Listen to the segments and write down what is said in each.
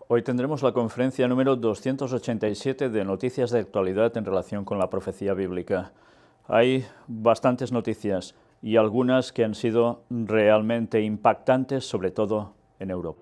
Hoy tendremos la conferencia número 287 de noticias de actualidad en relación con la profecía bíblica. Hay bastantes noticias y algunas que han sido realmente impactantes, sobre todo en Europa.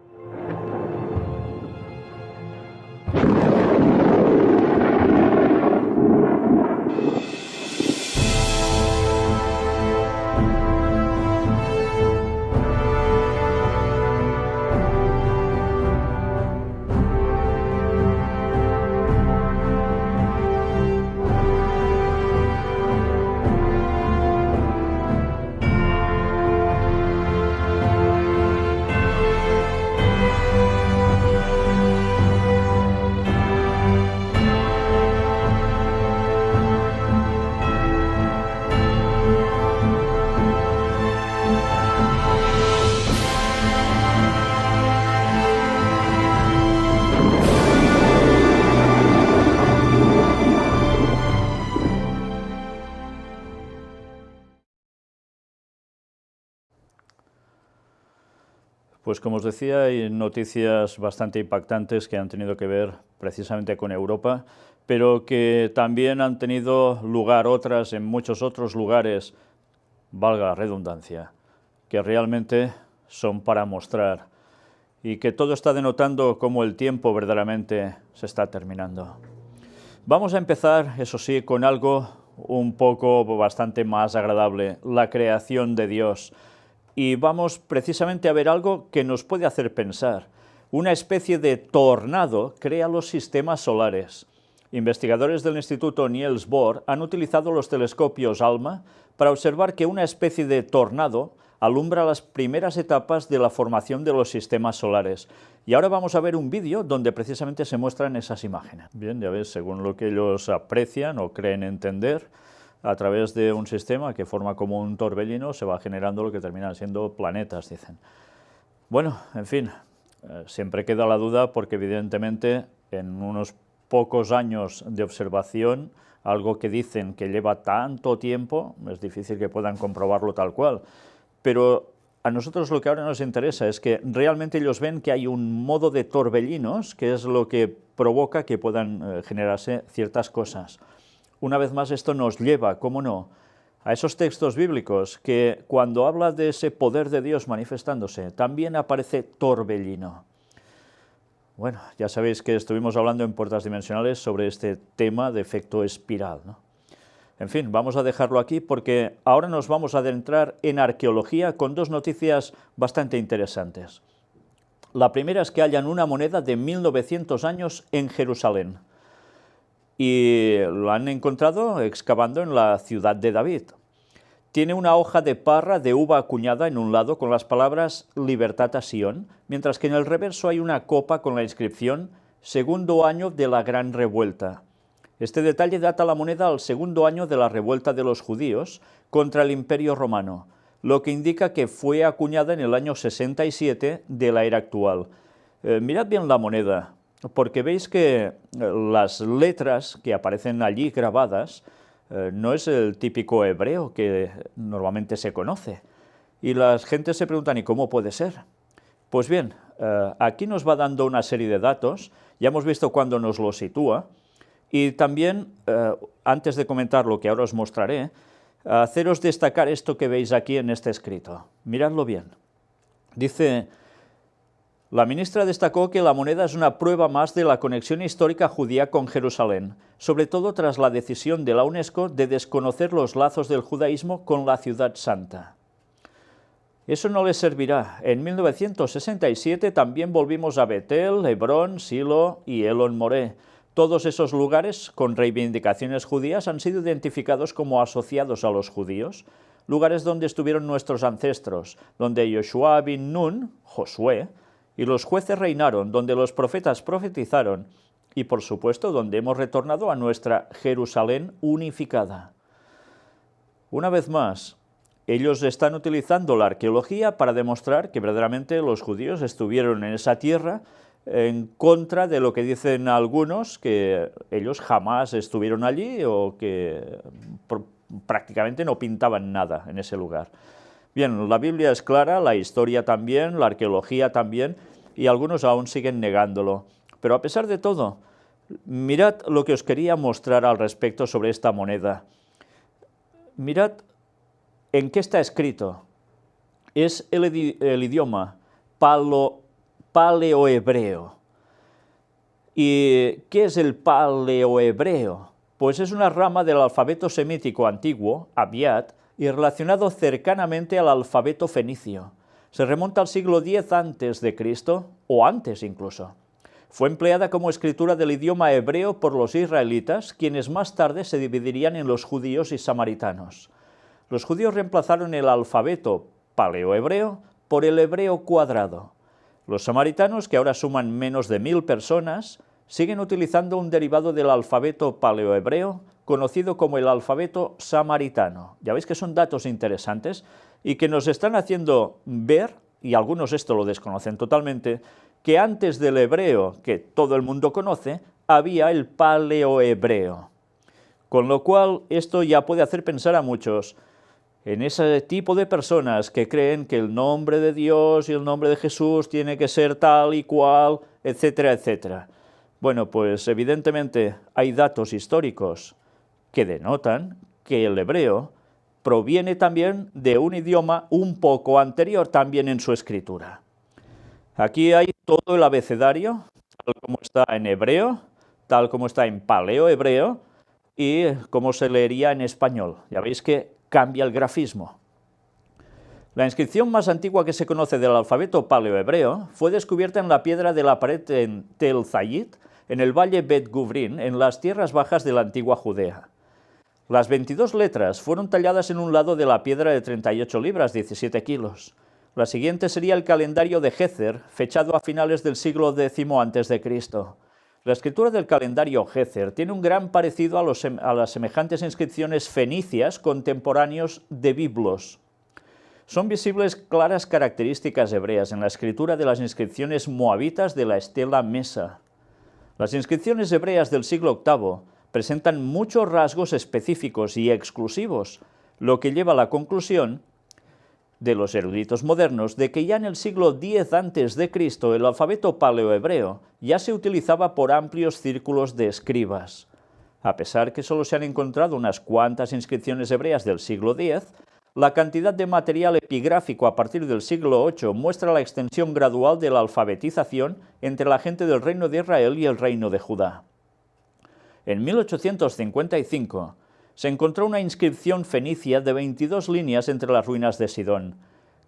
Pues como os decía, hay noticias bastante impactantes que han tenido que ver precisamente con Europa, pero que también han tenido lugar otras en muchos otros lugares, valga la redundancia, que realmente son para mostrar y que todo está denotando cómo el tiempo verdaderamente se está terminando. Vamos a empezar, eso sí, con algo un poco bastante más agradable, la creación de Dios. Y vamos precisamente a ver algo que nos puede hacer pensar. Una especie de tornado crea los sistemas solares. Investigadores del Instituto Niels Bohr han utilizado los telescopios ALMA para observar que una especie de tornado alumbra las primeras etapas de la formación de los sistemas solares. Y ahora vamos a ver un vídeo donde precisamente se muestran esas imágenes. Bien, ya ves, según lo que ellos aprecian o creen entender, a través de un sistema que forma como un torbellino se va generando lo que terminan siendo planetas, dicen. Bueno, en fin, siempre queda la duda porque evidentemente en unos pocos años de observación, algo que dicen que lleva tanto tiempo, es difícil que puedan comprobarlo tal cual. Pero a nosotros lo que ahora nos interesa es que realmente ellos ven que hay un modo de torbellinos que es lo que provoca que puedan generarse ciertas cosas. Una vez más, esto nos lleva, cómo no, a esos textos bíblicos que cuando habla de ese poder de Dios manifestándose, también aparece torbellino. Bueno, ya sabéis que estuvimos hablando en Puertas Dimensionales sobre este tema de efecto espiral, ¿no? En fin, vamos a dejarlo aquí porque ahora nos vamos a adentrar en arqueología con dos noticias bastante interesantes. La primera es que hallan una moneda de 1900 años en Jerusalén. Y lo han encontrado excavando en la ciudad de David. Tiene una hoja de parra de uva acuñada en un lado con las palabras Libertata Sion, mientras que en el reverso hay una copa con la inscripción Segundo año de la Gran Revuelta. Este detalle data la moneda al segundo año de la revuelta de los judíos contra el Imperio Romano, lo que indica que fue acuñada en el año 67 de la era actual. Mirad bien la moneda, porque veis que las letras que aparecen allí grabadas no es el típico hebreo que normalmente se conoce. Y la gente se pregunta, ¿y cómo puede ser? Pues bien, aquí nos va dando una serie de datos, ya hemos visto cuándo nos lo sitúa, y también, antes de comentar lo que ahora os mostraré, haceros destacar esto que veis aquí en este escrito. Miradlo bien. Dice: la ministra destacó que la moneda es una prueba más de la conexión histórica judía con Jerusalén, sobre todo tras la decisión de la UNESCO de desconocer los lazos del judaísmo con la ciudad santa. Eso no les servirá. En 1967 también volvimos a Betel, Hebrón, Silo y Elon Moré. Todos esos lugares con reivindicaciones judías han sido identificados como asociados a los judíos, lugares donde estuvieron nuestros ancestros, donde Yoshua bin Nun, Josué, y los jueces reinaron, donde los profetas profetizaron, y por supuesto donde hemos retornado a nuestra Jerusalén unificada. Una vez más, ellos están utilizando la arqueología para demostrar que verdaderamente los judíos estuvieron en esa tierra, en contra de lo que dicen algunos, que ellos jamás estuvieron allí o que prácticamente no pintaban nada en ese lugar. Bien, la Biblia es clara, la historia también, la arqueología también, y algunos aún siguen negándolo. Pero a pesar de todo, mirad lo que os quería mostrar al respecto sobre esta moneda. Mirad en qué está escrito. Es el idioma paleohebreo. ¿Y qué es el paleohebreo? Pues es una rama del alfabeto semítico antiguo, Abiat, y relacionado cercanamente al alfabeto fenicio. Se remonta al siglo X a.C., o antes incluso. Fue empleada como escritura del idioma hebreo por los israelitas, quienes más tarde se dividirían en los judíos y samaritanos. Los judíos reemplazaron el alfabeto paleohebreo por el hebreo cuadrado. Los samaritanos, que ahora suman menos de 1000 personas, siguen utilizando un derivado del alfabeto paleohebreo conocido como el alfabeto samaritano. Ya veis que son datos interesantes y que nos están haciendo ver, y algunos esto lo desconocen totalmente, que antes del hebreo, que todo el mundo conoce, había el paleohebreo. Con lo cual, esto ya puede hacer pensar a muchos en ese tipo de personas que creen que el nombre de Dios y el nombre de Jesús tiene que ser tal y cual, etcétera, etcétera. Bueno, pues evidentemente hay datos históricos que denotan que el hebreo proviene también de un idioma un poco anterior también en su escritura. Aquí hay todo el abecedario, tal como está en hebreo, tal como está en paleohebreo y cómo se leería en español. Ya veis que cambia el grafismo. La inscripción más antigua que se conoce del alfabeto paleohebreo fue descubierta en la piedra de la pared en Tel Zayit, en el valle Bet Guvrin, en las tierras bajas de la antigua Judea. Las 22 letras fueron talladas en un lado de la piedra de 38 libras, 17 kilos. La siguiente sería el calendario de Gezer, fechado a finales del siglo X a.C. La escritura del calendario Gezer tiene un gran parecido a las semejantes inscripciones fenicias contemporáneos de Biblos. Son visibles claras características hebreas en la escritura de las inscripciones moabitas de la estela Mesa. Las inscripciones hebreas del siglo VIII presentan muchos rasgos específicos y exclusivos, lo que lleva a la conclusión de los eruditos modernos de que ya en el siglo X a.C. el alfabeto paleohebreo ya se utilizaba por amplios círculos de escribas. A pesar que solo se han encontrado unas cuantas inscripciones hebreas del siglo X, la cantidad de material epigráfico a partir del siglo VIII muestra la extensión gradual de la alfabetización entre la gente del reino de Israel y el reino de Judá. En 1855 se encontró una inscripción fenicia de 22 líneas entre las ruinas de Sidón.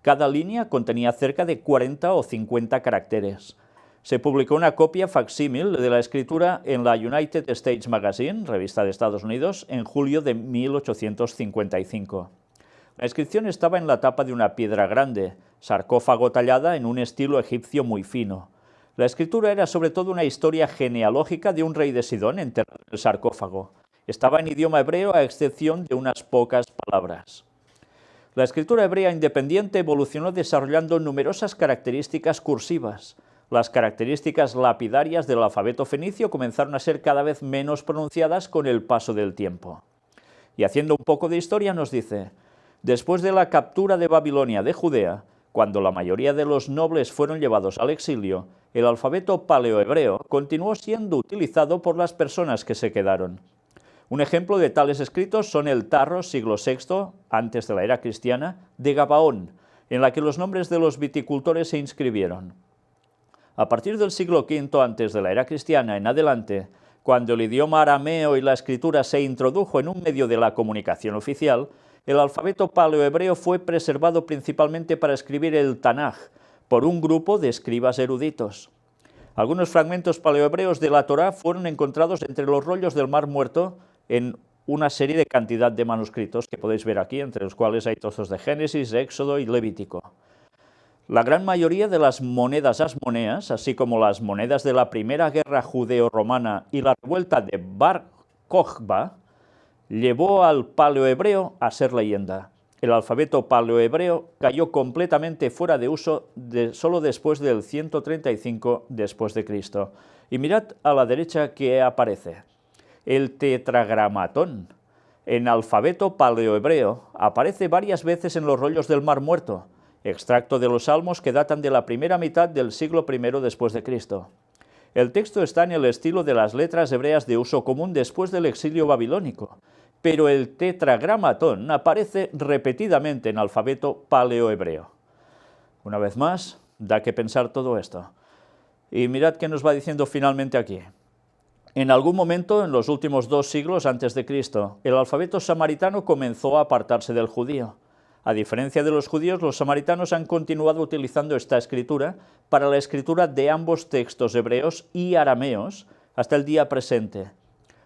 Cada línea contenía cerca de 40 o 50 caracteres. Se publicó una copia facsímil de la escritura en la United States Magazine, revista de Estados Unidos, en julio de 1855. La inscripción estaba en la tapa de una piedra grande, sarcófago tallada en un estilo egipcio muy fino. La escritura era sobre todo una historia genealógica de un rey de Sidón enterrado en el sarcófago. Estaba en idioma hebreo a excepción de unas pocas palabras. La escritura hebrea independiente evolucionó desarrollando numerosas características cursivas. Las características lapidarias del alfabeto fenicio comenzaron a ser cada vez menos pronunciadas con el paso del tiempo. Y haciendo un poco de historia nos dice: después de la captura de Babilonia de Judea, cuando la mayoría de los nobles fueron llevados al exilio, el alfabeto paleohebreo continuó siendo utilizado por las personas que se quedaron. Un ejemplo de tales escritos son el Tarro, siglo VI, antes de la era cristiana, de Gabaón, en la que los nombres de los viticultores se inscribieron. A partir del siglo V antes de la era cristiana en adelante, cuando el idioma arameo y la escritura se introdujo en un medio de la comunicación oficial, el alfabeto paleohebreo fue preservado principalmente para escribir el Tanaj por un grupo de escribas eruditos. Algunos fragmentos paleohebreos de la Torá fueron encontrados entre los rollos del Mar Muerto en una serie de cantidad de manuscritos que podéis ver aquí, entre los cuales hay trozos de Génesis, Éxodo y Levítico. La gran mayoría de las monedas asmoneas, así como las monedas de la Primera Guerra Judeo-Romana y la revuelta de Bar Kokhba, llevó al paleohebreo a ser leyenda. El alfabeto paleohebreo cayó completamente fuera de uso solo después del 135 después de Cristo. Y mirad a la derecha que aparece. El tetragramatón, en alfabeto paleohebreo, aparece varias veces en los rollos del Mar Muerto, extracto de los Salmos que datan de la primera mitad del siglo I después de Cristo. El texto está en el estilo de las letras hebreas de uso común después del exilio babilónico, pero el tetragramatón aparece repetidamente en alfabeto paleohebreo. Una vez más, da que pensar todo esto. Y mirad qué nos va diciendo finalmente aquí. En algún momento, en los últimos 2 siglos antes de Cristo, el alfabeto samaritano comenzó a apartarse del judío. A diferencia de los judíos, los samaritanos han continuado utilizando esta escritura para la escritura de ambos textos hebreos y arameos hasta el día presente.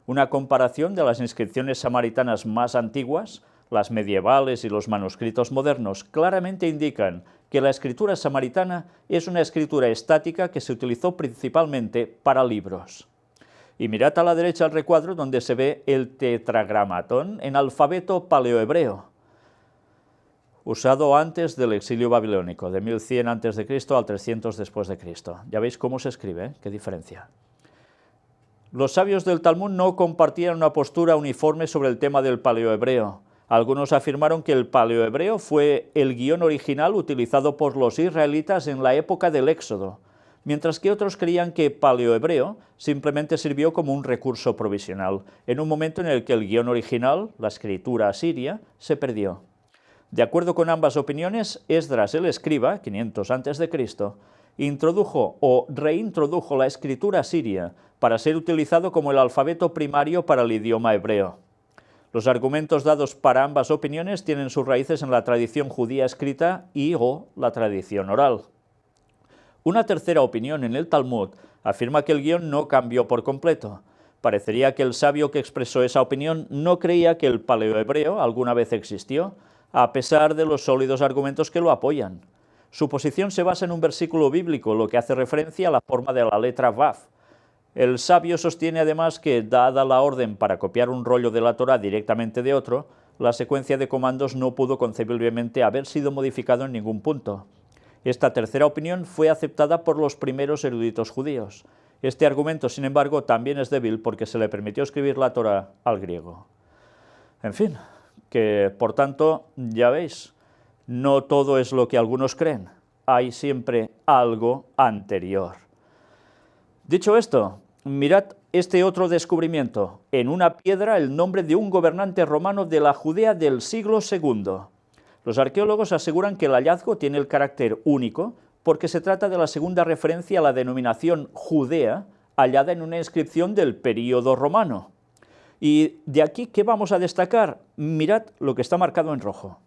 Una comparación de las inscripciones samaritanas más antiguas, las medievales y los manuscritos modernos, claramente indican que la escritura samaritana es una escritura estática que se utilizó principalmente para libros. Y mirad a la derecha el recuadro donde se ve el tetragramatón en alfabeto paleohebreo, usado antes del exilio babilónico, de 1100 a.C. al 300 después de Cristo. Ya veis cómo se escribe, ¿eh? Qué diferencia. Los sabios del Talmud no compartían una postura uniforme sobre el tema del paleohebreo. Algunos afirmaron que el paleohebreo fue el guión original utilizado por los israelitas en la época del Éxodo, mientras que otros creían que paleohebreo simplemente sirvió como un recurso provisional, en un momento en el que el guión original, la escritura asiria, se perdió. De acuerdo con ambas opiniones, Esdras el escriba, 500 a.C., introdujo o reintrodujo la escritura asiria para ser utilizado como el alfabeto primario para el idioma hebreo. Los argumentos dados para ambas opiniones tienen sus raíces en la tradición judía escrita y o la tradición oral. Una tercera opinión en el Talmud afirma que el guión no cambió por completo. Parecería que el sabio que expresó esa opinión no creía que el paleohebreo alguna vez existió, a pesar de los sólidos argumentos que lo apoyan. Su posición se basa en un versículo bíblico, lo que hace referencia a la forma de la letra Vav. El sabio sostiene además que, dada la orden para copiar un rollo de la Torá directamente de otro, la secuencia de comandos no pudo concebiblemente haber sido modificado en ningún punto. Esta tercera opinión fue aceptada por los primeros eruditos judíos. Este argumento, sin embargo, también es débil porque se le permitió escribir la Torá al griego. En fin, que por tanto, ya veis, no todo es lo que algunos creen, hay siempre algo anterior. Dicho esto, mirad este otro descubrimiento, en una piedra el nombre de un gobernante romano de la Judea del siglo II. Los arqueólogos aseguran que el hallazgo tiene el carácter único porque se trata de la segunda referencia a la denominación Judea hallada en una inscripción del período romano. Y de aquí, ¿qué vamos a destacar? Mirad lo que está marcado en rojo.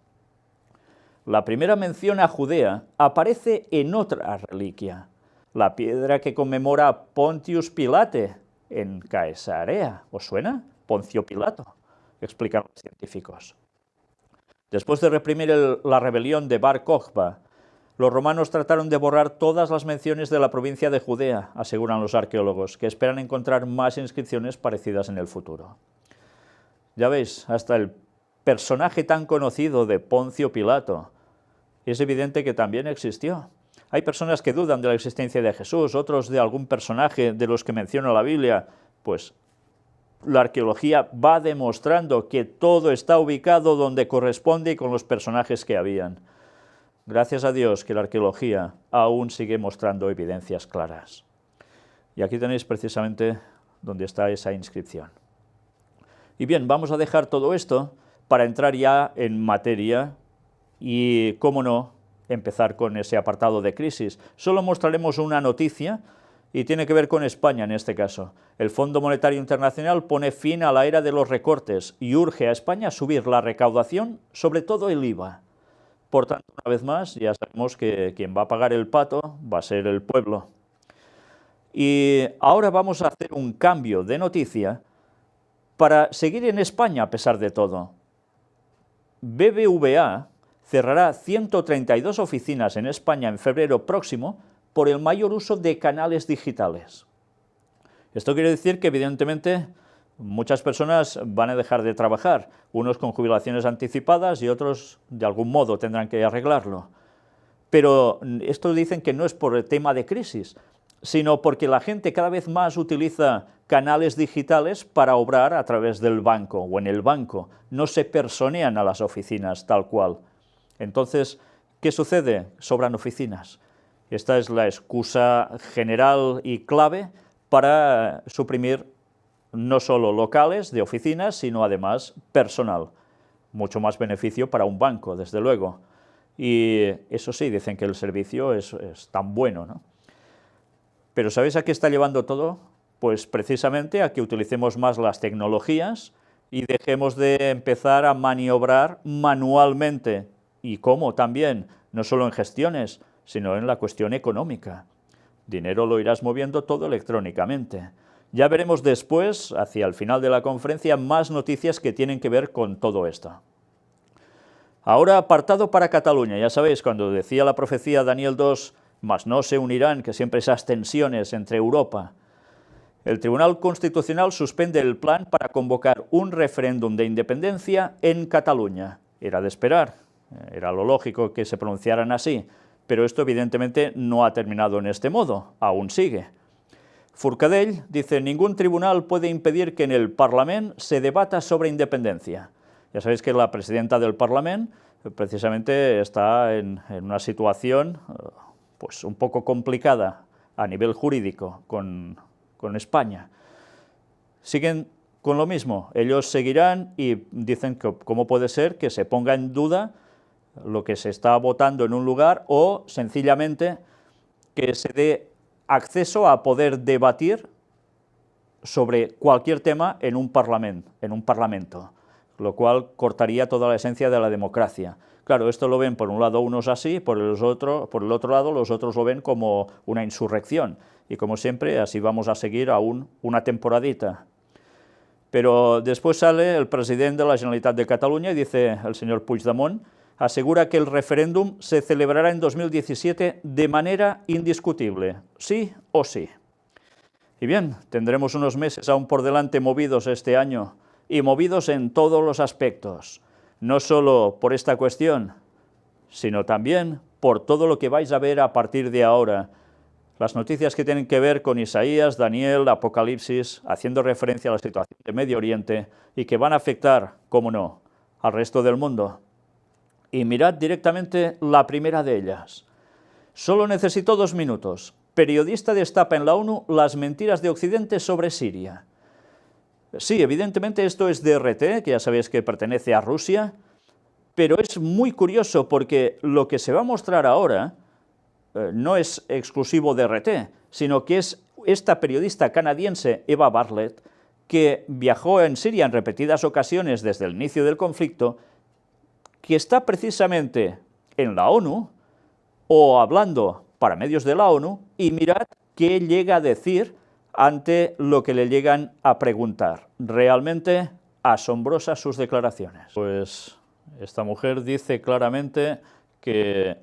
La primera mención a Judea aparece en otra reliquia, la piedra que conmemora a Pontius Pilate en Caesarea. ¿Os suena? Poncio Pilato, explican los científicos. Después de reprimir la rebelión de Bar Kokhba, los romanos trataron de borrar todas las menciones de la provincia de Judea, aseguran los arqueólogos, que esperan encontrar más inscripciones parecidas en el futuro. Ya veis, hasta el personaje tan conocido de Poncio Pilato es evidente que también existió. Hay personas que dudan de la existencia de Jesús, otros de algún personaje de los que menciona la Biblia. Pues la arqueología va demostrando que todo está ubicado donde corresponde y con los personajes que habían. Gracias a Dios que la arqueología aún sigue mostrando evidencias claras. Y aquí tenéis precisamente donde está esa inscripción. Y bien, vamos a dejar todo esto para entrar ya en materia y, cómo no, empezar con ese apartado de crisis. Solo mostraremos una noticia y tiene que ver con España en este caso. El Fondo Monetario Internacional pone fin a la era de los recortes y urge a España a subir la recaudación, sobre todo el IVA. Por tanto, una vez más, ya sabemos que quien va a pagar el pato va a ser el pueblo. Y ahora vamos a hacer un cambio de noticia para seguir en España a pesar de todo. BBVA cerrará 132 oficinas en España en febrero próximo por el mayor uso de canales digitales. Esto quiere decir que, evidentemente, muchas personas van a dejar de trabajar, unos con jubilaciones anticipadas y otros de algún modo tendrán que arreglarlo. Pero esto dicen que no es por el tema de crisis, sino porque la gente cada vez más utiliza canales digitales para obrar a través del banco o en el banco. No se personean a las oficinas tal cual. Entonces, ¿Qué sucede? Sobran oficinas. Esta es la excusa general y clave para suprimir no solo locales de oficinas, sino además personal. Mucho más beneficio para un banco, desde luego. Y eso sí, dicen que el servicio es tan bueno, ¿no? Pero ¿sabéis a qué está llevando todo? Pues precisamente a que utilicemos más las tecnologías y dejemos de empezar a maniobrar manualmente. ¿Y cómo? También, no solo en gestiones, sino en la cuestión económica. Dinero lo irás moviendo todo electrónicamente. Ya veremos después, hacia el final de la conferencia, más noticias que tienen que ver con todo esto. Ahora apartado para Cataluña. Ya sabéis, cuando decía la profecía Daniel 2, mas no se unirán, que siempre esas tensiones entre Europa. El Tribunal Constitucional suspende el plan para convocar un referéndum de independencia en Cataluña. Era de esperar, era lo lógico que se pronunciaran así, pero esto evidentemente no ha terminado en este modo, aún sigue. Forcadell dice, ningún tribunal puede impedir que en el Parlament se debata sobre independencia. Ya sabéis que la presidenta del Parlament precisamente está en una situación pues un poco complicada a nivel jurídico con España. Siguen con lo mismo, ellos seguirán y dicen que cómo puede ser que se ponga en duda lo que se está votando en un lugar o sencillamente que se dé acceso a poder debatir sobre cualquier tema en un parlamento, lo cual cortaría toda la esencia de la democracia. Claro, esto lo ven por un lado unos así, por el otro lado los otros lo ven como una insurrección, y como siempre así vamos a seguir aún una temporadita. Pero después sale el presidente de la Generalitat de Cataluña y dice, el señor Puigdemont, asegura que el referéndum se celebrará en 2017 de manera indiscutible, sí o sí. Y bien, tendremos unos meses aún por delante movidos este año, y movidos en todos los aspectos, no solo por esta cuestión, sino también por todo lo que vais a ver a partir de ahora. Las noticias que tienen que ver con Isaías, Daniel, Apocalipsis, haciendo referencia a la situación de Medio Oriente, y que van a afectar, cómo no, al resto del mundo. Y mirad directamente la primera de ellas. Solo necesito 2 minutos. Periodista destapa en la ONU las mentiras de Occidente sobre Siria. Sí, evidentemente esto es de RT, que ya sabéis que pertenece a Rusia, pero es muy curioso porque lo que se va a mostrar ahora no es exclusivo de RT, sino que es esta periodista canadiense, Eva Bartlett, que viajó en Siria en repetidas ocasiones desde el inicio del conflicto, que está precisamente en la ONU o hablando para medios de la ONU, y mirad qué llega a decir ante lo que le llegan a preguntar. Realmente asombrosas sus declaraciones. Pues esta mujer dice claramente que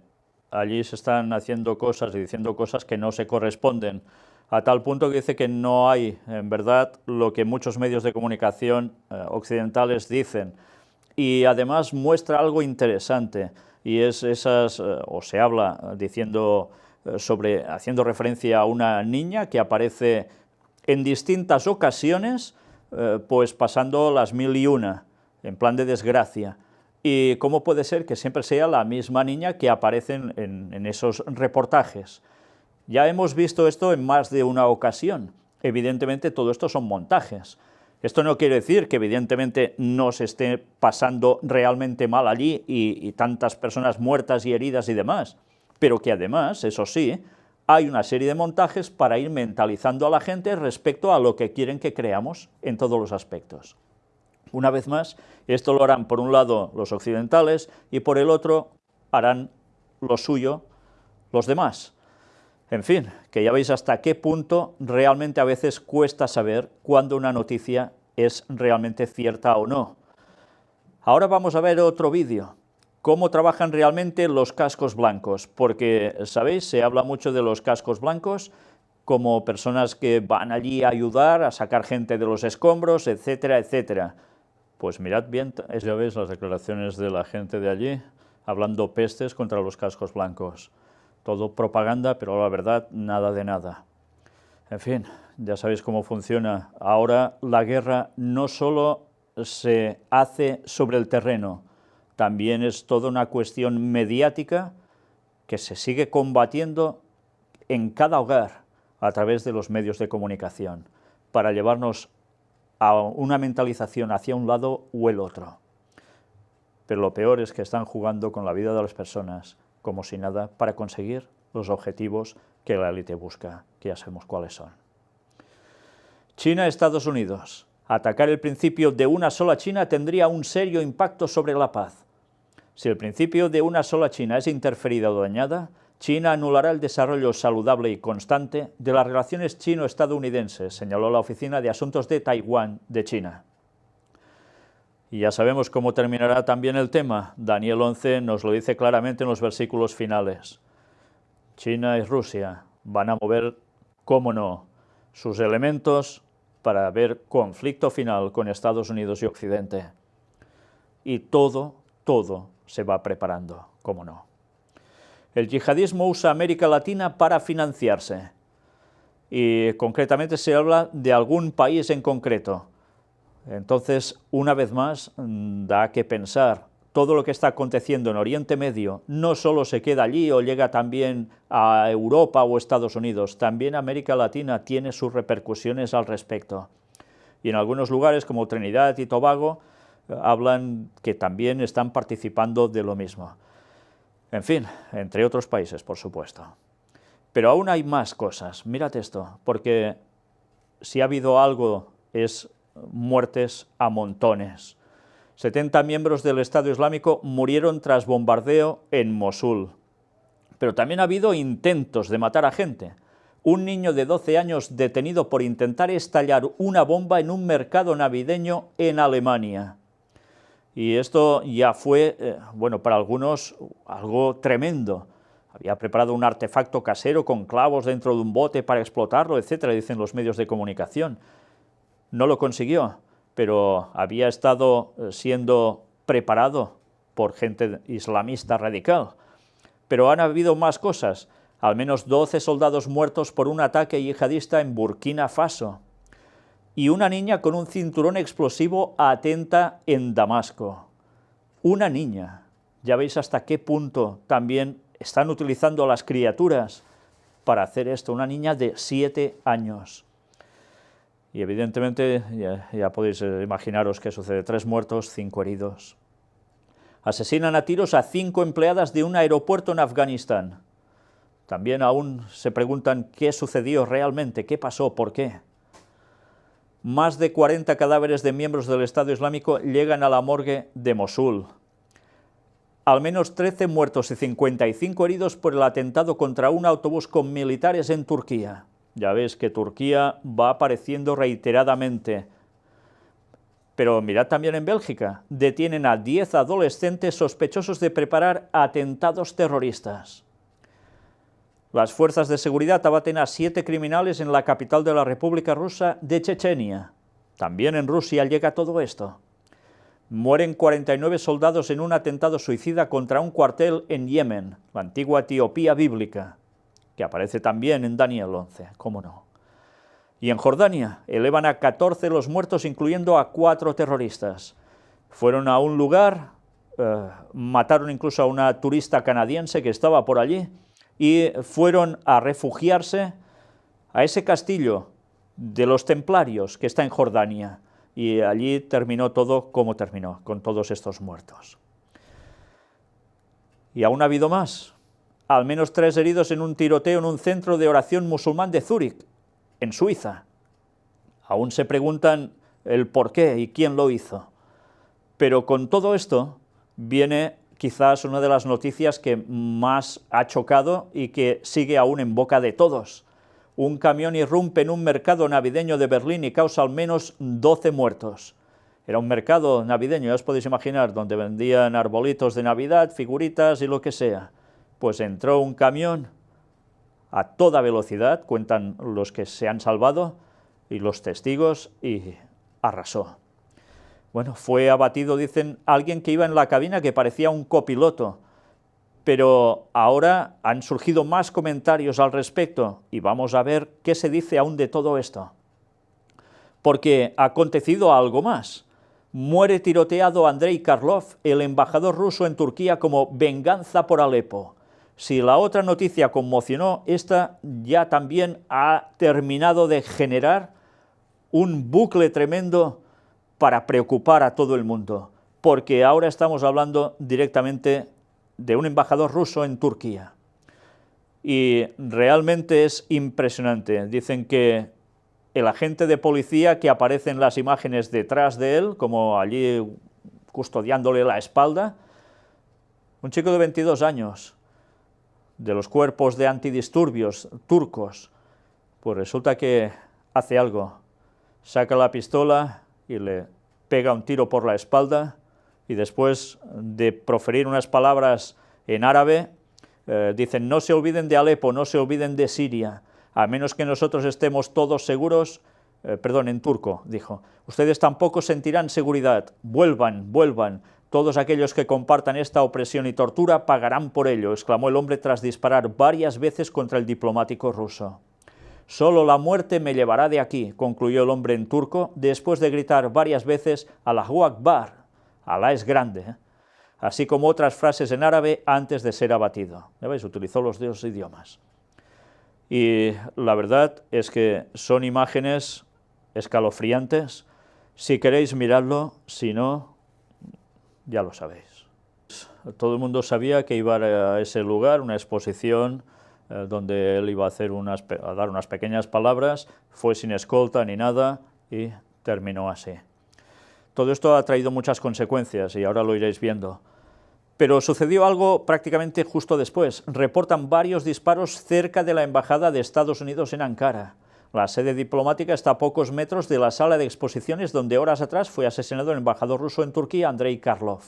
allí se están haciendo cosas y diciendo cosas que no se corresponden, a tal punto que dice que no hay, en verdad, lo que muchos medios de comunicación occidentales dicen. Y además muestra algo interesante, y es o se habla diciendo haciendo referencia a una niña que aparece en distintas ocasiones, pues pasando las 1001, en plan de desgracia. ¿Y cómo puede ser que siempre sea la misma niña que aparece en esos reportajes? Ya hemos visto esto en más de una ocasión. Evidentemente todo esto son montajes. Esto no quiere decir que evidentemente no se esté pasando realmente mal allí y tantas personas muertas y heridas y demás, pero que además, eso sí, hay una serie de montajes para ir mentalizando a la gente respecto a lo que quieren que creamos en todos los aspectos. Una vez más, esto lo harán por un lado los occidentales y por el otro harán lo suyo los demás. En fin, que ya veis hasta qué punto realmente a veces cuesta saber cuándo una noticia es realmente cierta o no. Ahora vamos a ver otro vídeo, cómo trabajan realmente los cascos blancos, porque, ¿sabéis? Se habla mucho de los cascos blancos como personas que van allí a ayudar, a sacar gente de los escombros, etcétera, etcétera. Pues mirad bien, ya veis las declaraciones de la gente de allí, hablando pestes contra los cascos blancos. Todo propaganda, pero la verdad, nada de nada. En fin, ya sabéis cómo funciona. Ahora la guerra no solo se hace sobre el terreno, también es toda una cuestión mediática que se sigue combatiendo en cada hogar a través de los medios de comunicación, para llevarnos a una mentalización hacia un lado o el otro. Pero lo peor es que están jugando con la vida de las personas, como si nada, para conseguir los objetivos que la élite busca, que ya sabemos cuáles son. China, Estados Unidos. Atacar el principio de una sola China tendría un serio impacto sobre la paz. Si el principio de una sola China es interferida o dañada, China anulará el desarrollo saludable y constante de las relaciones chino-estadounidenses, señaló la Oficina de Asuntos de Taiwán de China. Y ya sabemos cómo terminará también el tema. Daniel 11 nos lo dice claramente en los versículos finales. China y Rusia van a mover, cómo no, sus elementos para ver conflicto final con Estados Unidos y Occidente. Y todo se va preparando, cómo no. El yihadismo usa América Latina para financiarse. Y concretamente se habla de algún país en concreto. Entonces, una vez más, da que pensar. Todo lo que está aconteciendo en Oriente Medio no solo se queda allí o llega también a Europa o Estados Unidos, también América Latina tiene sus repercusiones al respecto. Y en algunos lugares, como Trinidad y Tobago, hablan que también están participando de lo mismo. En fin, entre otros países, por supuesto. Pero aún hay más cosas. Mírate esto, porque si ha habido algo es muertes a montones. 70 miembros del Estado Islámico murieron tras bombardeo en Mosul. Pero también ha habido intentos de matar a gente. Un niño de 12 años detenido por intentar estallar una bomba en un mercado navideño en Alemania. Y esto ya fue, bueno, para algunos algo tremendo. Había preparado un artefacto casero con clavos dentro de un bote para explotarlo, etcétera, dicen los medios de comunicación. No lo consiguió, pero había estado siendo preparado por gente islamista radical. Pero han habido más cosas. Al menos 12 soldados muertos por un ataque yihadista en Burkina Faso. Y una niña con un cinturón explosivo atenta en Damasco. Una niña. Ya veis hasta qué punto también están utilizando a las criaturas para hacer esto. Una niña de 7 años. Y evidentemente ya podéis imaginaros qué sucede. 3 muertos, 5 heridos. Asesinan a tiros a 5 empleadas de un aeropuerto en Afganistán. También aún se preguntan qué sucedió realmente, qué pasó, por qué. Más de 40 cadáveres de miembros del Estado Islámico llegan a la morgue de Mosul. Al menos 13 muertos y 55 heridos por el atentado contra un autobús con militares en Turquía. Ya ves que Turquía va apareciendo reiteradamente. Pero mirad también en Bélgica, detienen a 10 adolescentes sospechosos de preparar atentados terroristas. Las fuerzas de seguridad abaten a 7 criminales en la capital de la República Rusa de Chechenia. También en Rusia llega todo esto. Mueren 49 soldados en un atentado suicida contra un cuartel en Yemen, la antigua Etiopía bíblica, que aparece también en Daniel 11, cómo no. Y en Jordania elevan a 14 los muertos, incluyendo a 4 terroristas. Fueron a un lugar, mataron incluso a una turista canadiense que estaba por allí, y fueron a refugiarse a ese castillo de los templarios que está en Jordania, y allí terminó todo como terminó, con todos estos muertos. Y aún ha habido más. Al menos 3 heridos en un tiroteo en un centro de oración musulmán de Zúrich, en Suiza. Aún se preguntan el por qué y quién lo hizo. Pero con todo esto viene quizás una de las noticias que más ha chocado y que sigue aún en boca de todos. Un camión irrumpe en un mercado navideño de Berlín y causa al menos 12 muertos. Era un mercado navideño, ya os podéis imaginar, donde vendían arbolitos de Navidad, figuritas y lo que sea. Pues entró un camión a toda velocidad, cuentan los que se han salvado y los testigos, y arrasó. Bueno, fue abatido, dicen, alguien que iba en la cabina que parecía un copiloto, pero ahora han surgido más comentarios al respecto y vamos a ver qué se dice aún de todo esto. Porque ha acontecido algo más. Muere tiroteado Andrei Karlov, el embajador ruso en Turquía, como venganza por Alepo. Si la otra noticia conmocionó, esta ya también ha terminado de generar un bucle tremendo para preocupar a todo el mundo, porque ahora estamos hablando directamente de un embajador ruso en Turquía. Y realmente es impresionante. Dicen que el agente de policía que aparece en las imágenes detrás de él, como allí custodiándole la espalda, un chico de 22 años, de los cuerpos de antidisturbios turcos, pues resulta que hace algo, saca la pistola y le pega un tiro por la espalda, y después de proferir unas palabras en árabe, dicen: no se olviden de Alepo, no se olviden de Siria, a menos que nosotros estemos todos seguros, perdón, en turco, dijo, ustedes tampoco sentirán seguridad, vuelvan, vuelvan, todos aquellos que compartan esta opresión y tortura pagarán por ello, exclamó el hombre tras disparar varias veces contra el diplomático ruso. Solo la muerte me llevará de aquí, concluyó el hombre en turco, después de gritar varias veces Allahu Akbar, Alá es grande, así como otras frases en árabe antes de ser abatido. ¿Ya veis? Utilizó los dos idiomas. Y la verdad es que son imágenes escalofriantes. Si queréis miradlo, si no, ya lo sabéis. Todo el mundo sabía que iba a ese lugar, una exposición donde él iba a dar unas pequeñas palabras, fue sin escolta ni nada y terminó así. Todo esto ha traído muchas consecuencias y ahora lo iréis viendo. Pero sucedió algo prácticamente justo después. Reportan varios disparos cerca de la embajada de Estados Unidos en Ankara. La sede diplomática está a pocos metros de la sala de exposiciones donde horas atrás fue asesinado el embajador ruso en Turquía, Andrei Karlov.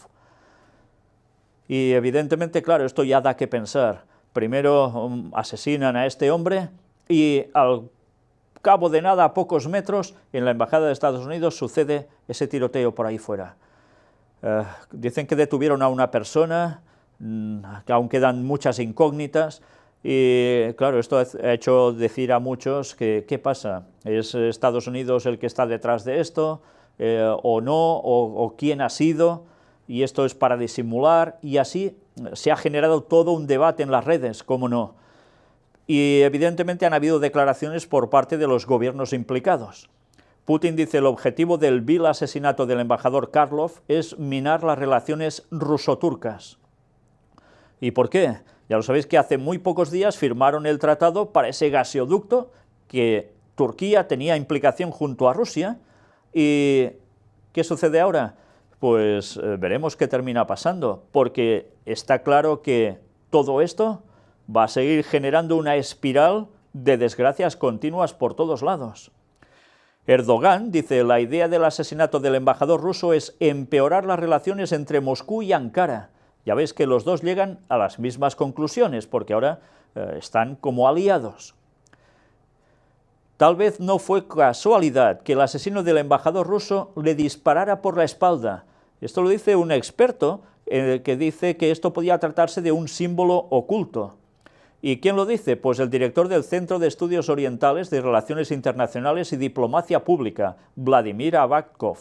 Y evidentemente, claro, esto ya da que pensar. Primero asesinan a este hombre y al cabo de nada, a pocos metros, en la embajada de Estados Unidos sucede ese tiroteo por ahí fuera. Dicen que detuvieron a una persona, que aún quedan muchas incógnitas, y claro, esto ha hecho decir a muchos que ¿qué pasa? ¿Es Estados Unidos el que está detrás de esto? ¿O no? ¿O quién ha sido? Y esto es para disimular, y así se ha generado todo un debate en las redes, ¿cómo no? Y evidentemente han habido declaraciones por parte de los gobiernos implicados. Putin dice: el objetivo del vil asesinato del embajador Karlov es minar las relaciones ruso-turcas. ¿Y por qué? Ya lo sabéis que hace muy pocos días firmaron el tratado para ese gasoducto que Turquía tenía implicación junto a Rusia. ¿Y qué sucede ahora? Pues veremos qué termina pasando, porque está claro que todo esto va a seguir generando una espiral de desgracias continuas por todos lados. Erdogan dice: la idea del asesinato del embajador ruso es empeorar las relaciones entre Moscú y Ankara. Ya veis que los dos llegan a las mismas conclusiones, porque ahora están como aliados. Tal vez no fue casualidad que el asesino del embajador ruso le disparara por la espalda. Esto lo dice un experto que dice que esto podía tratarse de un símbolo oculto. ¿Y quién lo dice? Pues el director del Centro de Estudios Orientales de Relaciones Internacionales y Diplomacia Pública, Vladimir Avakov.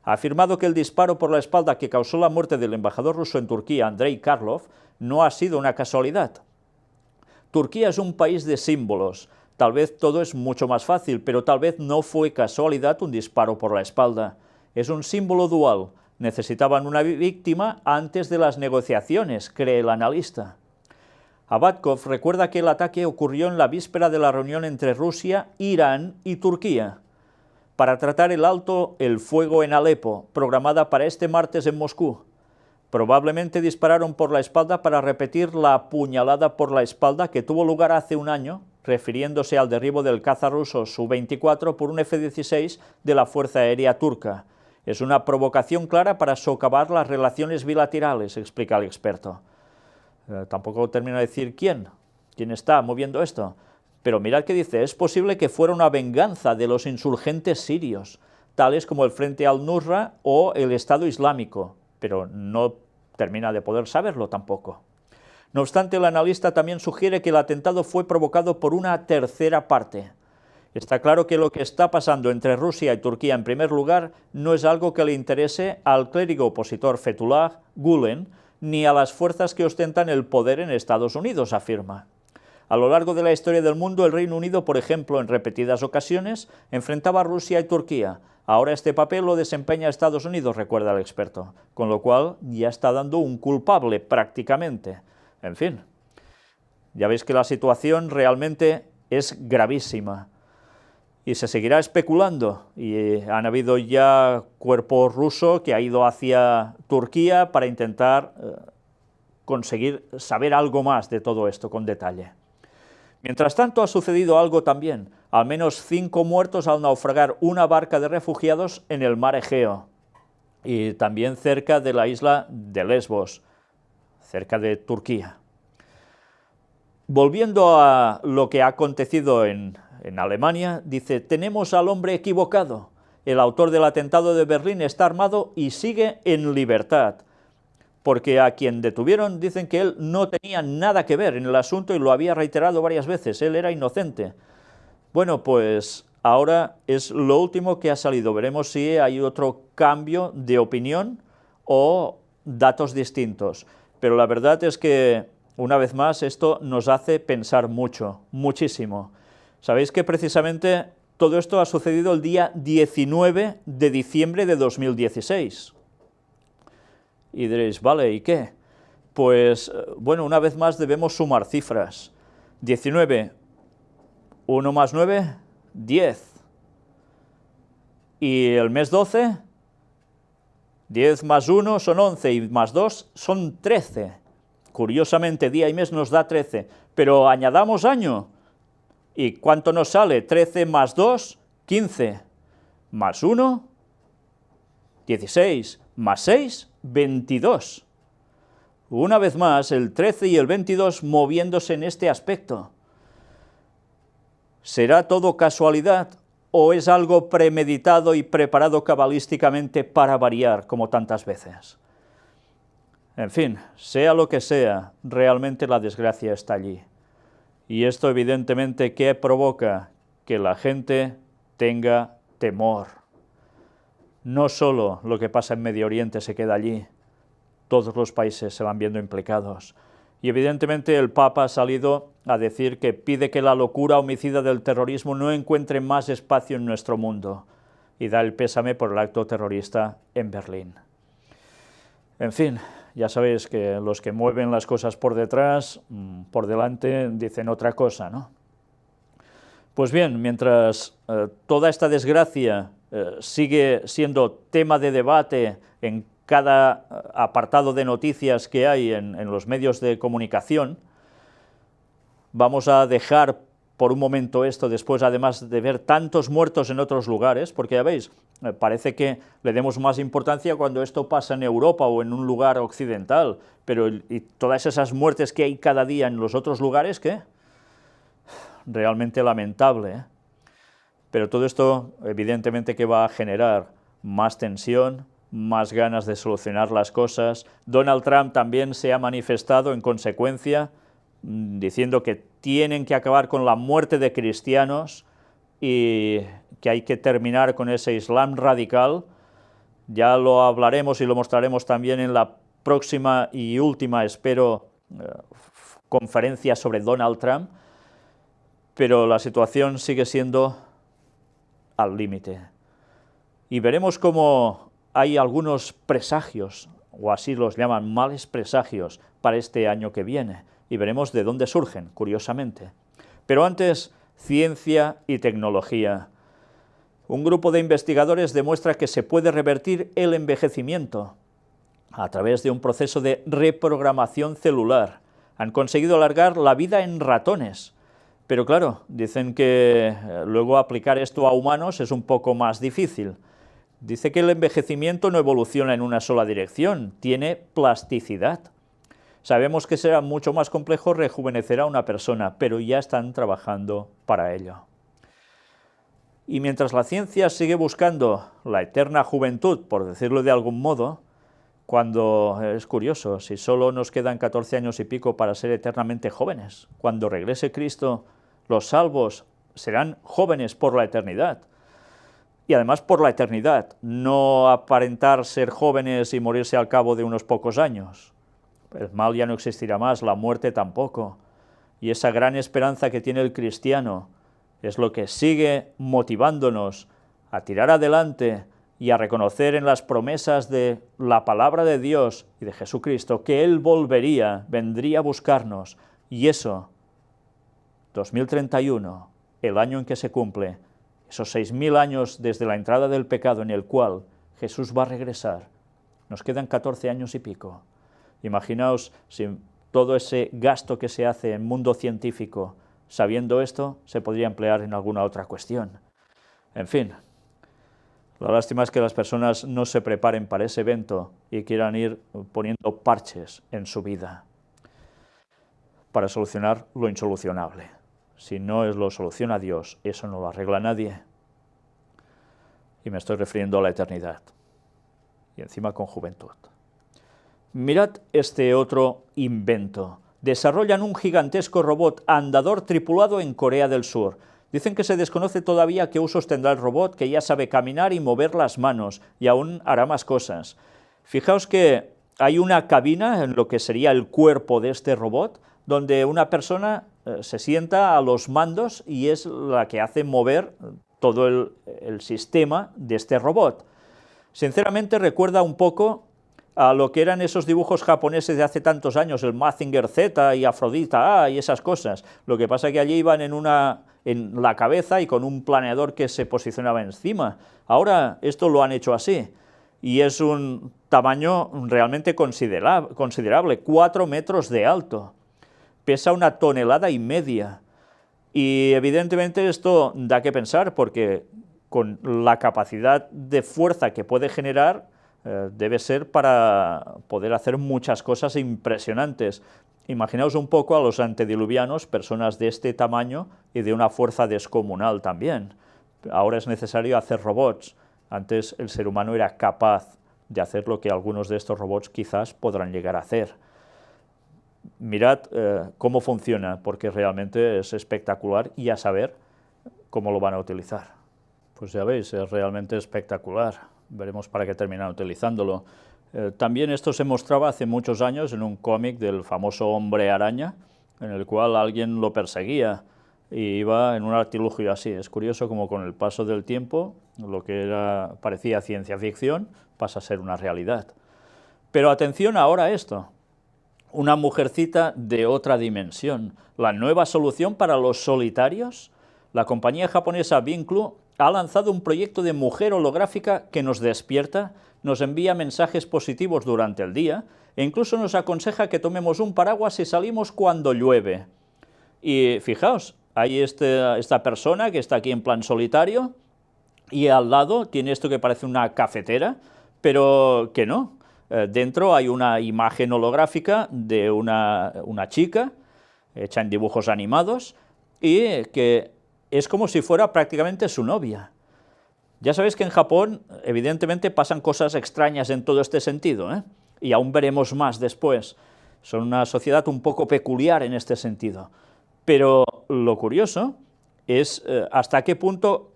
Ha afirmado que el disparo por la espalda que causó la muerte del embajador ruso en Turquía, Andrei Karlov, no ha sido una casualidad. Turquía es un país de símbolos. Tal vez todo es mucho más fácil, pero tal vez no fue casualidad un disparo por la espalda. Es un símbolo dual. Necesitaban una víctima antes de las negociaciones, cree el analista. Avakov recuerda que el ataque ocurrió en la víspera de la reunión entre Rusia, Irán y Turquía para tratar el alto el fuego en Alepo, programada para este martes en Moscú. Probablemente dispararon por la espalda para repetir la puñalada por la espalda que tuvo lugar hace un año, refiriéndose al derribo del caza ruso Su-24 por un F-16 de la Fuerza Aérea Turca. Es una provocación clara para socavar las relaciones bilaterales, explica el experto. Tampoco termina de decir quién está moviendo esto, pero mirad que dice: es posible que fuera una venganza de los insurgentes sirios, tales como el Frente al-Nusra o el Estado Islámico, pero no termina de poder saberlo tampoco. No obstante, el analista también sugiere que el atentado fue provocado por una tercera parte. Está claro que lo que está pasando entre Rusia y Turquía, en primer lugar, no es algo que le interese al clérigo opositor Fethullah Gülen, ni a las fuerzas que ostentan el poder en Estados Unidos, afirma. A lo largo de la historia del mundo, el Reino Unido, por ejemplo, en repetidas ocasiones, enfrentaba a Rusia y Turquía. Ahora este papel lo desempeña Estados Unidos, recuerda el experto, con lo cual ya está dando un culpable prácticamente. En fin, ya veis que la situación realmente es gravísima. Y se seguirá especulando, y han habido ya cuerpo ruso que ha ido hacia Turquía para intentar conseguir saber algo más de todo esto con detalle. Mientras tanto, ha sucedido algo también, al menos 5 muertos al naufragar una barca de refugiados en el mar Egeo, y también cerca de la isla de Lesbos, cerca de Turquía. Volviendo a lo que ha acontecido en Alemania, dice: tenemos al hombre equivocado. El autor del atentado de Berlín está armado y sigue en libertad, porque a quien detuvieron dicen que él no tenía nada que ver en el asunto y lo había reiterado varias veces, él era inocente. Bueno, pues ahora es lo último que ha salido, veremos si hay otro cambio de opinión o datos distintos, pero la verdad es que, una vez más, esto nos hace pensar mucho, muchísimo. Sabéis que precisamente todo esto ha sucedido el día 19 de diciembre de 2016. Y diréis, vale, ¿y qué? Pues, bueno, una vez más debemos sumar cifras. 19, 1 más 9, 10. Y el mes 12, 10 más 1 son 11 y más 2 son 13. Curiosamente, día y mes nos da 13, pero añadamos año. ¿Y cuánto nos sale? 13 más 2, 15, más 1, 16, más 6, 22. Una vez más, el 13 y el 22 moviéndose en este aspecto. ¿Será todo casualidad o es algo premeditado y preparado cabalísticamente para variar, como tantas veces? En fin, sea lo que sea, realmente la desgracia está allí. Y esto evidentemente, ¿qué provoca? Que la gente tenga temor. No solo lo que pasa en Medio Oriente se queda allí, todos los países se van viendo implicados. Y evidentemente el Papa ha salido a decir que pide que la locura homicida del terrorismo no encuentre más espacio en nuestro mundo, y da el pésame por el acto terrorista en Berlín. En fin, ya sabéis que los que mueven las cosas por detrás, por delante, dicen otra cosa, ¿no? Pues bien, mientras toda esta desgracia sigue siendo tema de debate en cada apartado de noticias que hay en los medios de comunicación, vamos a dejar por un momento esto, después además de ver tantos muertos en otros lugares, porque ya veis, parece que le demos más importancia cuando esto pasa en Europa o en un lugar occidental, pero y todas esas muertes que hay cada día en los otros lugares, ¿qué? Realmente lamentable, ¿eh? Pero todo esto evidentemente que va a generar más tensión, más ganas de solucionar las cosas. Donald Trump también se ha manifestado en consecuencia, diciendo que tienen que acabar con la muerte de cristianos y que hay que terminar con ese Islam radical. Ya lo hablaremos y lo mostraremos también en la próxima y última, espero, conferencia sobre Donald Trump, pero la situación sigue siendo al límite. Y veremos cómo hay algunos presagios, o así los llaman, males presagios, para este año que viene, y veremos de dónde surgen, curiosamente. Pero antes, ciencia y tecnología. Un grupo de investigadores demuestra que se puede revertir el envejecimiento a través de un proceso de reprogramación celular. Han conseguido alargar la vida en ratones, pero claro, dicen que luego aplicar esto a humanos es un poco más difícil. Dice que el envejecimiento no evoluciona en una sola dirección, tiene plasticidad. Sabemos que será mucho más complejo rejuvenecer a una persona, pero ya están trabajando para ello. Y mientras la ciencia sigue buscando la eterna juventud, por decirlo de algún modo, cuando es curioso, si solo nos quedan 14 años y pico para ser eternamente jóvenes, cuando regrese Cristo, los salvos serán jóvenes por la eternidad. Y además por la eternidad, no aparentar ser jóvenes y morirse al cabo de unos pocos años. el mal ya no existirá más, la muerte tampoco. Y esa gran esperanza que tiene el cristiano es lo que sigue motivándonos a tirar adelante y a reconocer en las promesas de la palabra de Dios y de Jesucristo que Él volvería, vendría a buscarnos. Y eso, 2031, el año en que se cumple, esos 6000 años desde la entrada del pecado en el cual Jesús va a regresar, nos quedan 14 años y pico. Imaginaos si todo ese gasto que se hace en mundo científico, sabiendo esto, se podría emplear en alguna otra cuestión. En fin, la lástima es que las personas no se preparen para ese evento y quieran ir poniendo parches en su vida para solucionar lo insolucionable. Si no es lo soluciona Dios, eso no lo arregla nadie. Y me estoy refiriendo a la eternidad. Y encima con juventud. Mirad este otro invento. Desarrollan un gigantesco robot andador tripulado en Corea del Sur. Dicen que se desconoce todavía qué usos tendrá el robot, que ya sabe caminar y mover las manos, y aún hará más cosas. Fijaos que hay una cabina en lo que sería el cuerpo de este robot, donde una persona se sienta a los mandos y es la que hace mover todo el sistema de este robot. Sinceramente recuerda un poco a lo que eran esos dibujos japoneses de hace tantos años, el Mazinger Z y Afrodita A y esas cosas. Lo que pasa es que allí iban en la cabeza y con un planeador que se posicionaba encima. Ahora esto lo han hecho así, y es un tamaño realmente considerable, 4 metros de alto, pesa 1,5 toneladas, y evidentemente esto da que pensar, porque con la capacidad de fuerza que puede generar, debe ser para poder hacer muchas cosas impresionantes. Imaginaos un poco a los antediluvianos, personas de este tamaño y de una fuerza descomunal también. Ahora es necesario hacer robots. Antes el ser humano era capaz de hacer lo que algunos de estos robots quizás podrán llegar a hacer. Mirad cómo funciona, porque realmente es espectacular, y a saber cómo lo van a utilizar. Pues ya veis, es realmente espectacular. Veremos para qué terminan utilizándolo. También esto se mostraba hace muchos años en un cómic del famoso Hombre Araña, en el cual alguien lo perseguía y iba en un artilugio así. Es curioso como con el paso del tiempo lo que parecía ciencia ficción pasa a ser una realidad. Pero atención ahora a esto. Una mujercita de otra dimensión. La nueva solución para los solitarios. La compañía japonesa Vinclu ha lanzado un proyecto de mujer holográfica que nos despierta, nos envía mensajes positivos durante el día e incluso nos aconseja que tomemos un paraguas si salimos cuando llueve. Y fijaos, hay esta persona que está aquí en plan solitario y al lado tiene esto que parece una cafetera, pero que no. Dentro hay una imagen holográfica de una chica hecha en dibujos animados y que es como si fuera prácticamente su novia. Ya sabéis que en Japón, evidentemente, pasan cosas extrañas en todo este sentido, y aún veremos más después. Son una sociedad un poco peculiar en este sentido. Pero lo curioso es hasta qué punto,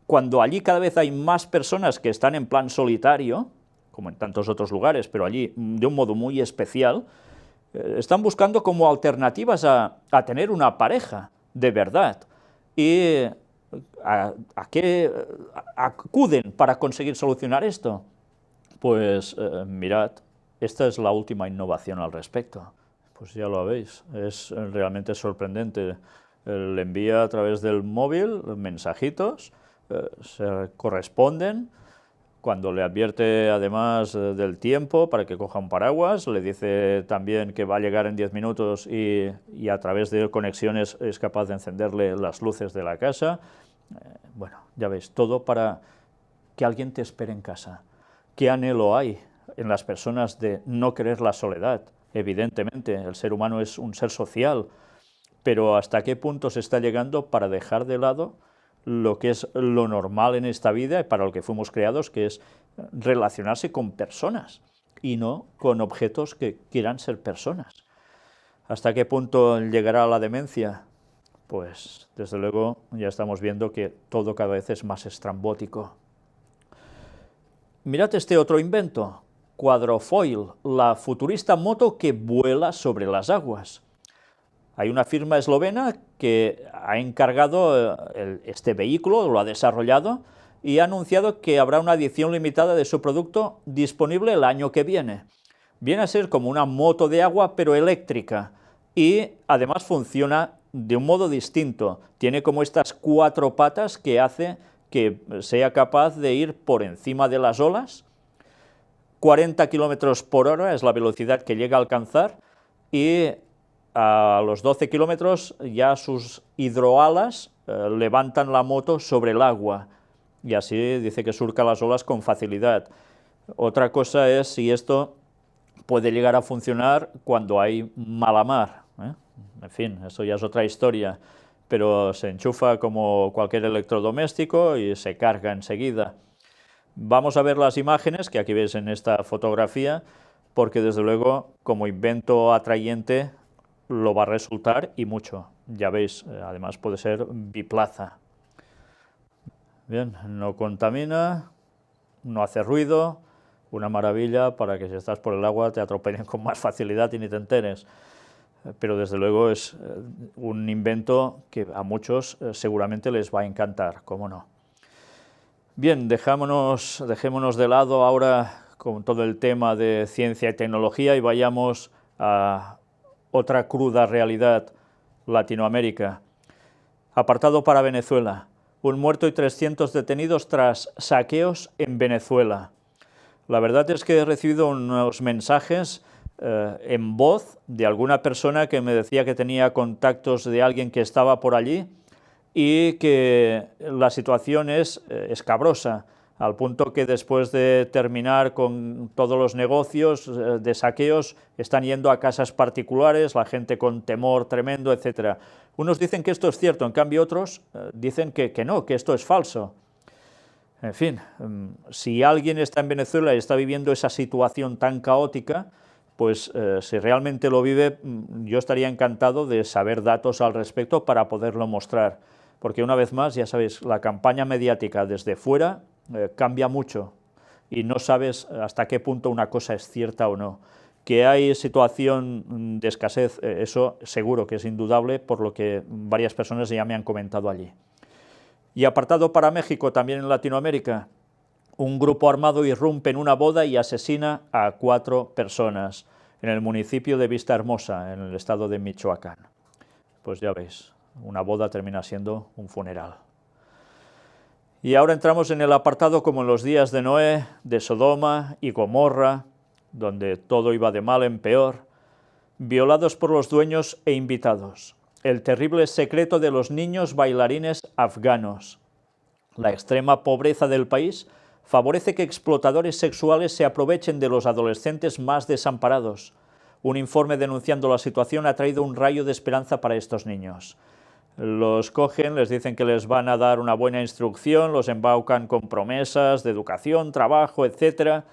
cuando allí cada vez hay más personas que están en plan solitario, como en tantos otros lugares, pero allí de un modo muy especial, están buscando como alternativas a tener una pareja de verdad. ¿Y a qué acuden para conseguir solucionar esto? Pues mirad, esta es la última innovación al respecto. Pues ya lo veis, es realmente sorprendente. Le envía a través del móvil mensajitos, se corresponden. Cuando le advierte además del tiempo para que coja un paraguas, le dice también que va a llegar en 10 minutos y a través de conexiones es capaz de encenderle las luces de la casa. Bueno, ya veis, todo para que alguien te espere en casa. ¿Qué anhelo hay en las personas de no querer la soledad? Evidentemente, el ser humano es un ser social, pero ¿hasta qué punto se está llegando para dejar de lado lo que es lo normal en esta vida y para lo que fuimos creados, que es relacionarse con personas y no con objetos que quieran ser personas? ¿Hasta qué punto llegará la demencia? Pues desde luego ya estamos viendo que todo cada vez es más estrambótico. Mirad este otro invento. Quadrofoil, la futurista moto que vuela sobre las aguas. Hay una firma eslovena que ha encargado este vehículo, lo ha desarrollado y ha anunciado que habrá una edición limitada de su producto disponible el año que viene. Viene a ser como una moto de agua pero eléctrica y además funciona de un modo distinto. Tiene como estas 4 patas que hace que sea capaz de ir por encima de las olas. 40 km por hora es la velocidad que llega a alcanzar y a los 12 kilómetros ya sus hidroalas levantan la moto sobre el agua y así dice que surca las olas con facilidad. Otra cosa es si esto puede llegar a funcionar cuando hay mala mar, ¿eh? En fin, eso ya es otra historia, pero se enchufa como cualquier electrodoméstico y se carga enseguida. Vamos a ver las imágenes que aquí veis en esta fotografía, porque desde luego como invento atrayente lo va a resultar y mucho. Ya veis, además puede ser biplaza. Bien, no contamina, no hace ruido, una maravilla para que si estás por el agua te atropellen con más facilidad y ni te enteres. Pero desde luego es un invento que a muchos seguramente les va a encantar, cómo no. Bien, dejémonos de lado ahora con todo el tema de ciencia y tecnología y vayamos a otra cruda realidad: Latinoamérica. Apartado para Venezuela. 1 muerto y 300 detenidos tras saqueos en Venezuela. La verdad es que he recibido unos mensajes en voz de alguna persona que me decía que tenía contactos de alguien que estaba por allí y que la situación es escabrosa, al punto que después de terminar con todos los negocios de saqueos están yendo a casas particulares, la gente con temor tremendo, etc. Unos dicen que esto es cierto, en cambio otros dicen que no, que esto es falso. En fin, si alguien está en Venezuela y está viviendo esa situación tan caótica, pues si realmente lo vive, yo estaría encantado de saber datos al respecto para poderlo mostrar. Porque una vez más, ya sabéis, la campaña mediática desde fuera cambia mucho y no sabes hasta qué punto una cosa es cierta o no. Que hay situación de escasez, eso seguro que es indudable, por lo que varias personas ya me han comentado allí. Y apartado para México, también en Latinoamérica, un grupo armado irrumpe en una boda y asesina a 4 personas en el municipio de Vistahermosa, en el estado de Michoacán. Pues ya veis, una boda termina siendo un funeral. Y ahora entramos en el apartado como en los días de Noé, de Sodoma y Gomorra, donde todo iba de mal en peor, violados por los dueños e invitados. El terrible secreto de los niños bailarines afganos. La extrema pobreza del país favorece que explotadores sexuales se aprovechen de los adolescentes más desamparados. Un informe denunciando la situación ha traído un rayo de esperanza para estos niños. Los cogen, les dicen que les van a dar una buena instrucción, los embaucan con promesas de educación, trabajo, etc.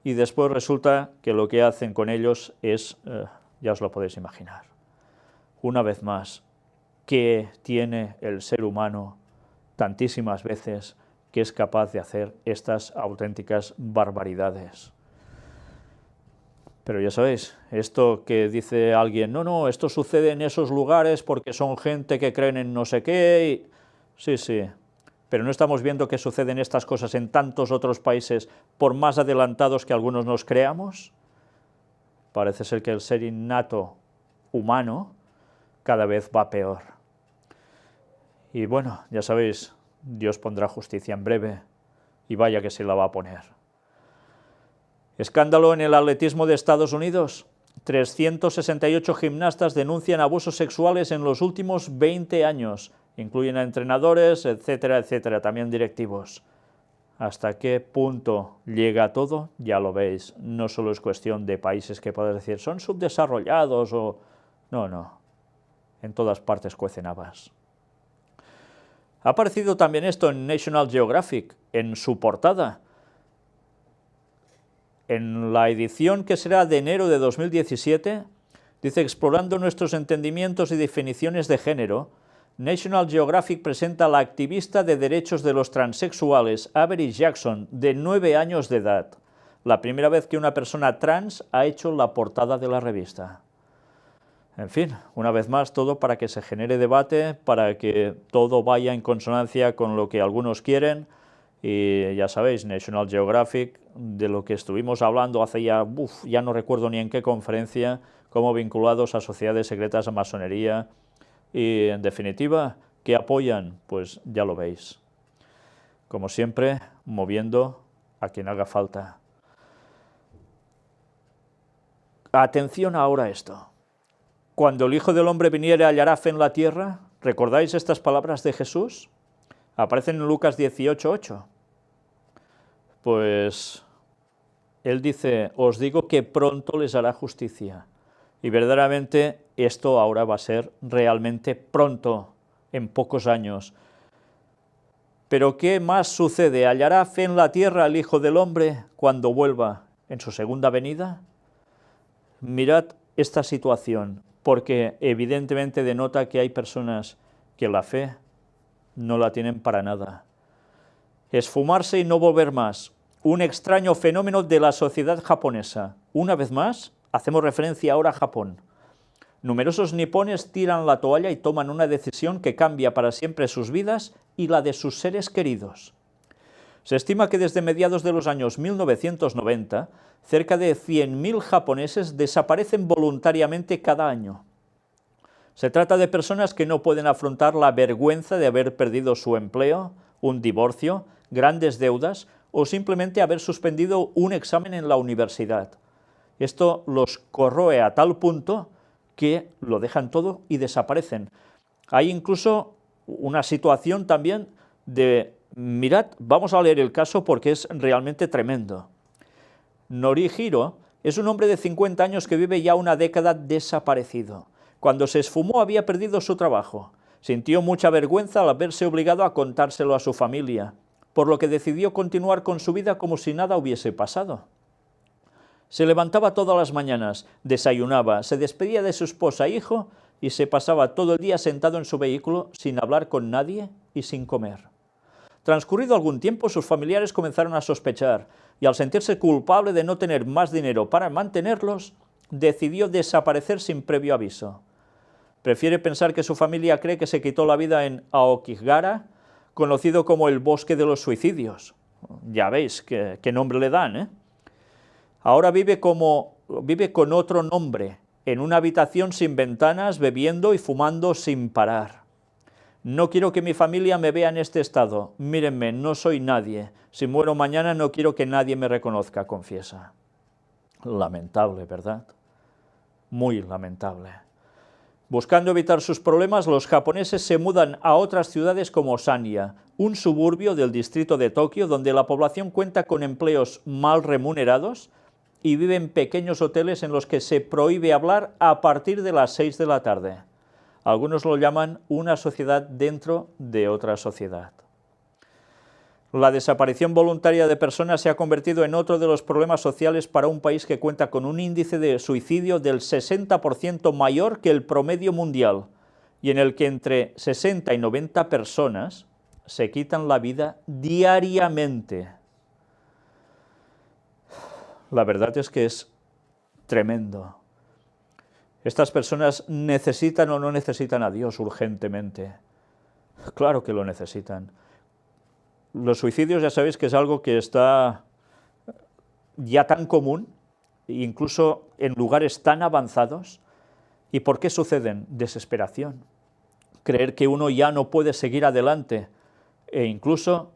Y después resulta que lo que hacen con ellos es, ya os lo podéis imaginar. Una vez más, ¿qué tiene el ser humano tantísimas veces que es capaz de hacer estas auténticas barbaridades? Pero ya sabéis, esto que dice alguien, no, esto sucede en esos lugares porque son gente que creen en no sé qué, sí, pero no estamos viendo que suceden estas cosas en tantos otros países, por más adelantados que algunos nos creamos. Parece ser que el ser innato humano cada vez va peor. Y bueno, ya sabéis, Dios pondrá justicia en breve, y vaya que se la va a poner. Escándalo en el atletismo de Estados Unidos. 368 gimnastas denuncian abusos sexuales en los últimos 20 años. Incluyen a entrenadores, etcétera, etcétera, también directivos. ¿Hasta qué punto llega todo? Ya lo veis, no solo es cuestión de países que puedes decir son subdesarrollados o... No, en todas partes cuecen habas. Ha aparecido también esto en National Geographic, en su portada. En la edición que será de enero de 2017, dice, explorando nuestros entendimientos y definiciones de género, National Geographic presenta a la activista de derechos de los transexuales, Avery Jackson, de 9 años de edad. la primera vez que una persona trans ha hecho la portada de la revista. En fin, una vez más, todo para que se genere debate, para que todo vaya en consonancia con lo que algunos quieren, y ya sabéis, National Geographic, de lo que estuvimos hablando hace ya no recuerdo ni en qué conferencia, como vinculados a sociedades secretas, a masonería, y en definitiva, ¿qué apoyan? Pues ya lo veis. Como siempre, moviendo a quien haga falta. Atención ahora a esto. Cuando el Hijo del Hombre viniere, hallará fe en la tierra. ¿Recordáis estas palabras de Jesús? Aparecen en Lucas 18:8. Pues él dice, os digo que pronto les hará justicia. Y verdaderamente esto ahora va a ser realmente pronto, en pocos años. Pero ¿qué más sucede? ¿Hallará fe en la tierra el Hijo del Hombre cuando vuelva en su segunda venida? Mirad esta situación, porque evidentemente denota que hay personas que la fe no la tienen para nada. Esfumarse y no volver más. Un extraño fenómeno de la sociedad japonesa. Una vez más, hacemos referencia ahora a Japón. Numerosos nipones tiran la toalla y toman una decisión que cambia para siempre sus vidas y la de sus seres queridos. Se estima que desde mediados de los años 1990, cerca de 100.000 japoneses desaparecen voluntariamente cada año. Se trata de personas que no pueden afrontar la vergüenza de haber perdido su empleo, un divorcio, grandes deudas o simplemente haber suspendido un examen en la universidad. Esto los corroe a tal punto que lo dejan todo y desaparecen. Hay incluso una situación también de, mirad, vamos a leer el caso porque es realmente tremendo. Norihiro es un hombre de 50 años que vive ya una década desaparecido. Cuando se esfumó había perdido su trabajo. Sintió mucha vergüenza al verse obligado a contárselo a su familia, por lo que decidió continuar con su vida como si nada hubiese pasado. Se levantaba todas las mañanas, desayunaba, se despedía de su esposa e hijo y se pasaba todo el día sentado en su vehículo sin hablar con nadie y sin comer. Transcurrido algún tiempo, sus familiares comenzaron a sospechar y al sentirse culpable de no tener más dinero para mantenerlos, decidió desaparecer sin previo aviso. Prefiere pensar que su familia cree que se quitó la vida en Aokigahara, conocido como el Bosque de los Suicidios. Ya veis qué nombre le dan, ¿eh? Ahora vive con otro nombre, en una habitación sin ventanas, bebiendo y fumando sin parar. No quiero que mi familia me vea en este estado. Mírenme, no soy nadie. Si muero mañana no quiero que nadie me reconozca, confiesa. Lamentable, ¿verdad? Muy lamentable. Buscando evitar sus problemas, los japoneses se mudan a otras ciudades como Sanya, un suburbio del distrito de Tokio donde la población cuenta con empleos mal remunerados y vive en pequeños hoteles en los que se prohíbe hablar a partir de las 6 de la tarde. Algunos lo llaman una sociedad dentro de otra sociedad. La desaparición voluntaria de personas se ha convertido en otro de los problemas sociales para un país que cuenta con un índice de suicidio del 60% mayor que el promedio mundial y en el que entre 60 y 90 personas se quitan la vida diariamente. La verdad es que es tremendo. ¿Estas personas necesitan o no necesitan a Dios urgentemente? Claro que lo necesitan. Los suicidios ya sabéis que es algo que está ya tan común, incluso en lugares tan avanzados. ¿Y por qué suceden? Desesperación. Creer que uno ya no puede seguir adelante e incluso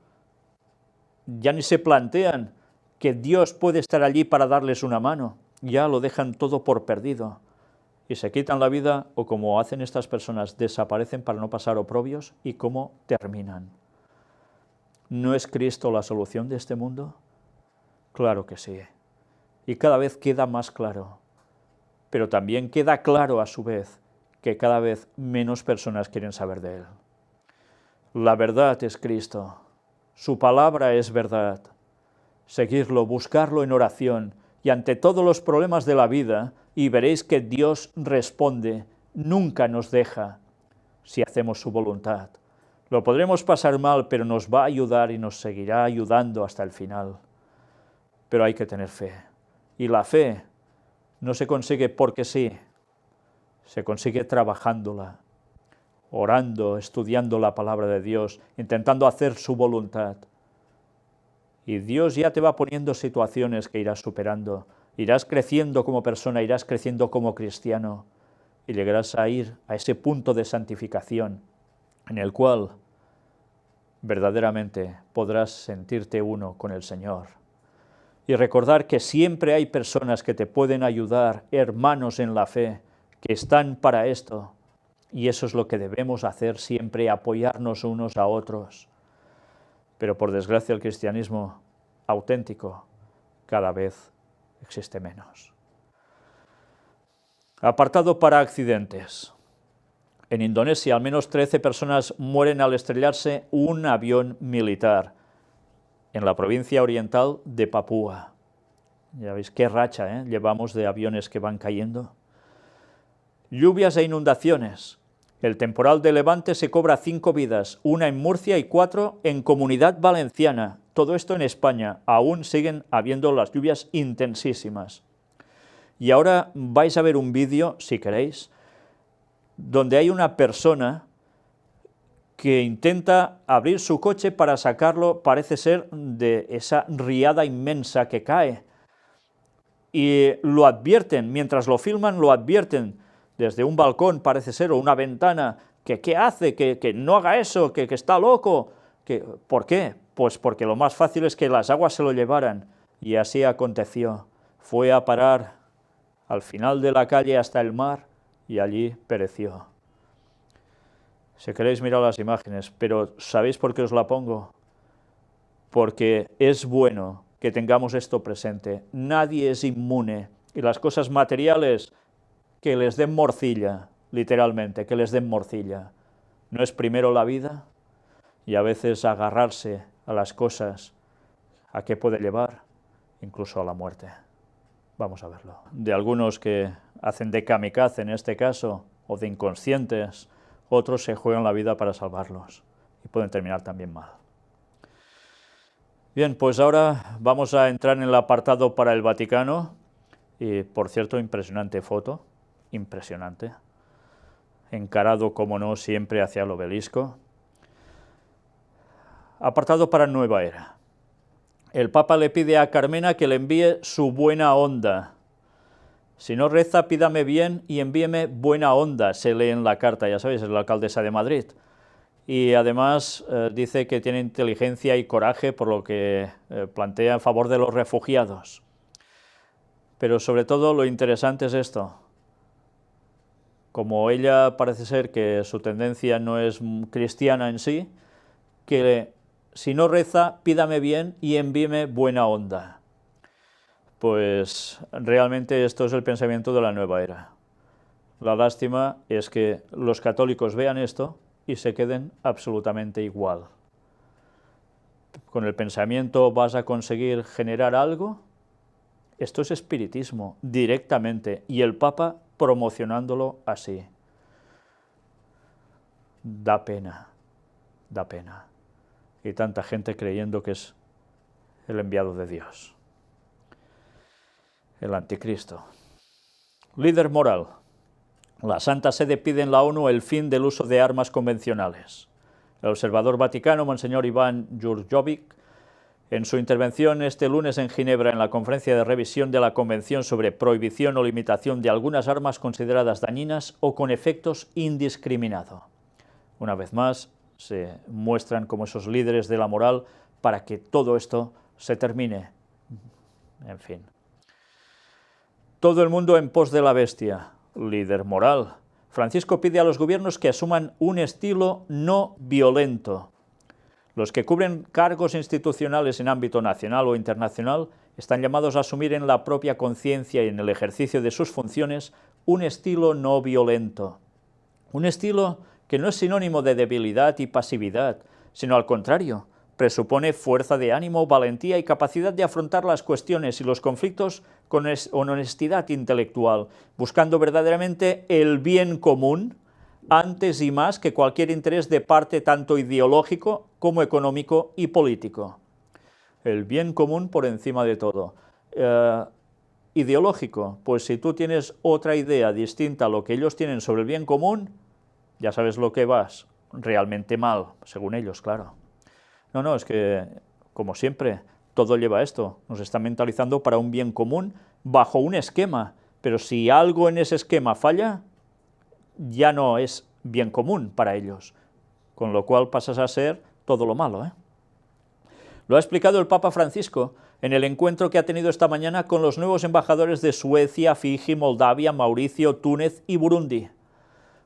ya ni se plantean que Dios puede estar allí para darles una mano. Ya lo dejan todo por perdido. Y se quitan la vida o, como hacen estas personas, desaparecen para no pasar oprobios y cómo terminan. ¿No es Cristo la solución de este mundo? Claro que sí. Y cada vez queda más claro. Pero también queda claro a su vez que cada vez menos personas quieren saber de Él. La verdad es Cristo. Su palabra es verdad. Seguirlo, buscarlo en oración y ante todos los problemas de la vida y veréis que Dios responde, nunca nos deja si hacemos su voluntad. Lo podremos pasar mal, pero nos va a ayudar y nos seguirá ayudando hasta el final. pero hay que tener fe. Y la fe no se consigue porque sí, se consigue trabajándola, orando, estudiando la palabra de Dios, intentando hacer su voluntad. Y Dios ya te va poniendo situaciones que irás superando, irás creciendo como persona, irás creciendo como cristiano, y llegarás a ir a ese punto de santificación en el cual verdaderamente podrás sentirte uno con el Señor. Y recordar que siempre hay personas que te pueden ayudar, hermanos en la fe, que están para esto. Y eso es lo que debemos hacer siempre, apoyarnos unos a otros. Pero por desgracia el cristianismo auténtico cada vez existe menos. Apartado para accidentes. En Indonesia, al menos 13 personas mueren al estrellarse un avión militar en la provincia oriental de Papúa. Ya veis qué racha llevamos de aviones que van cayendo. Lluvias e inundaciones. El temporal de Levante se cobra 5 vidas, una en Murcia y 4 en Comunidad Valenciana. Todo esto en España. Aún siguen habiendo las lluvias intensísimas. Y ahora vais a ver un vídeo, si queréis, donde hay una persona que intenta abrir su coche para sacarlo, parece ser, de esa riada inmensa que cae. Y lo advierten, mientras lo filman, lo advierten desde un balcón, parece ser, o una ventana, que qué hace, que no haga eso, que está loco. ¿Por qué? Pues porque lo más fácil es que las aguas se lo llevaran. Y así aconteció. Fue a parar al final de la calle hasta el mar, y allí pereció. Si queréis mirar las imágenes, pero ¿sabéis por qué os la pongo? Porque es bueno que tengamos esto presente. Nadie es inmune, y las cosas materiales que les den morcilla, literalmente, que les den morcilla. ¿No es primero la vida? Y a veces agarrarse a las cosas, ¿a qué puede llevar? Incluso a la muerte. Vamos a verlo. De algunos que hacen de kamikaze en este caso, o de inconscientes, otros se juegan la vida para salvarlos y pueden terminar también mal. Bien, pues ahora vamos a entrar en el apartado para el Vaticano, y por cierto, impresionante foto, impresionante, encarado como no siempre hacia el obelisco. Apartado para Nueva Era. El Papa le pide a Carmena que le envíe su buena onda. Si no reza, pídame bien y envíeme buena onda, se lee en la carta, ya sabéis, es la alcaldesa de Madrid. Y además dice que tiene inteligencia y coraje por lo que plantea en favor de los refugiados. Pero sobre todo lo interesante es esto. Como ella parece ser que su tendencia no es cristiana en sí, que si no reza, pídame bien y envíeme buena onda. Pues realmente esto es el pensamiento de la nueva era. La lástima es que los católicos vean esto y se queden absolutamente igual. Con el pensamiento vas a conseguir generar algo. Esto es espiritismo, directamente, y el Papa promocionándolo así. Da pena, da pena. Y tanta gente creyendo que es el enviado de Dios. El anticristo. Líder moral. La Santa Sede pide en la ONU el fin del uso de armas convencionales. El observador vaticano, Monseñor Iván Jurjovic, en su intervención este lunes en Ginebra en la conferencia de revisión de la Convención sobre prohibición o limitación de algunas armas consideradas dañinas o con efectos indiscriminados. Una vez más, se muestran como esos líderes de la moral para que todo esto se termine. En fin. Todo el mundo en pos de la bestia, líder moral. Francisco pide a los gobiernos que asuman un estilo no violento. Los que cubren cargos institucionales en ámbito nacional o internacional están llamados a asumir en la propia conciencia y en el ejercicio de sus funciones un estilo no violento. Un estilo que no es sinónimo de debilidad y pasividad, sino al contrario, presupone fuerza de ánimo, valentía y capacidad de afrontar las cuestiones y los conflictos con honestidad intelectual, buscando verdaderamente el bien común antes y más que cualquier interés de parte tanto ideológico como económico y político. el bien común por encima de todo. Ideológico, pues si tú tienes otra idea distinta a lo que ellos tienen sobre el bien común, ya sabes lo que vas realmente mal, según ellos, claro. No, es que, como siempre, todo lleva a esto, nos está mentalizando para un bien común bajo un esquema, pero si algo en ese esquema falla, ya no es bien común para ellos, con lo cual pasas a ser todo lo malo, ¿eh? Lo ha explicado el Papa Francisco en el encuentro que ha tenido esta mañana con los nuevos embajadores de Suecia, Fiji, Moldavia, Mauricio, Túnez y Burundi,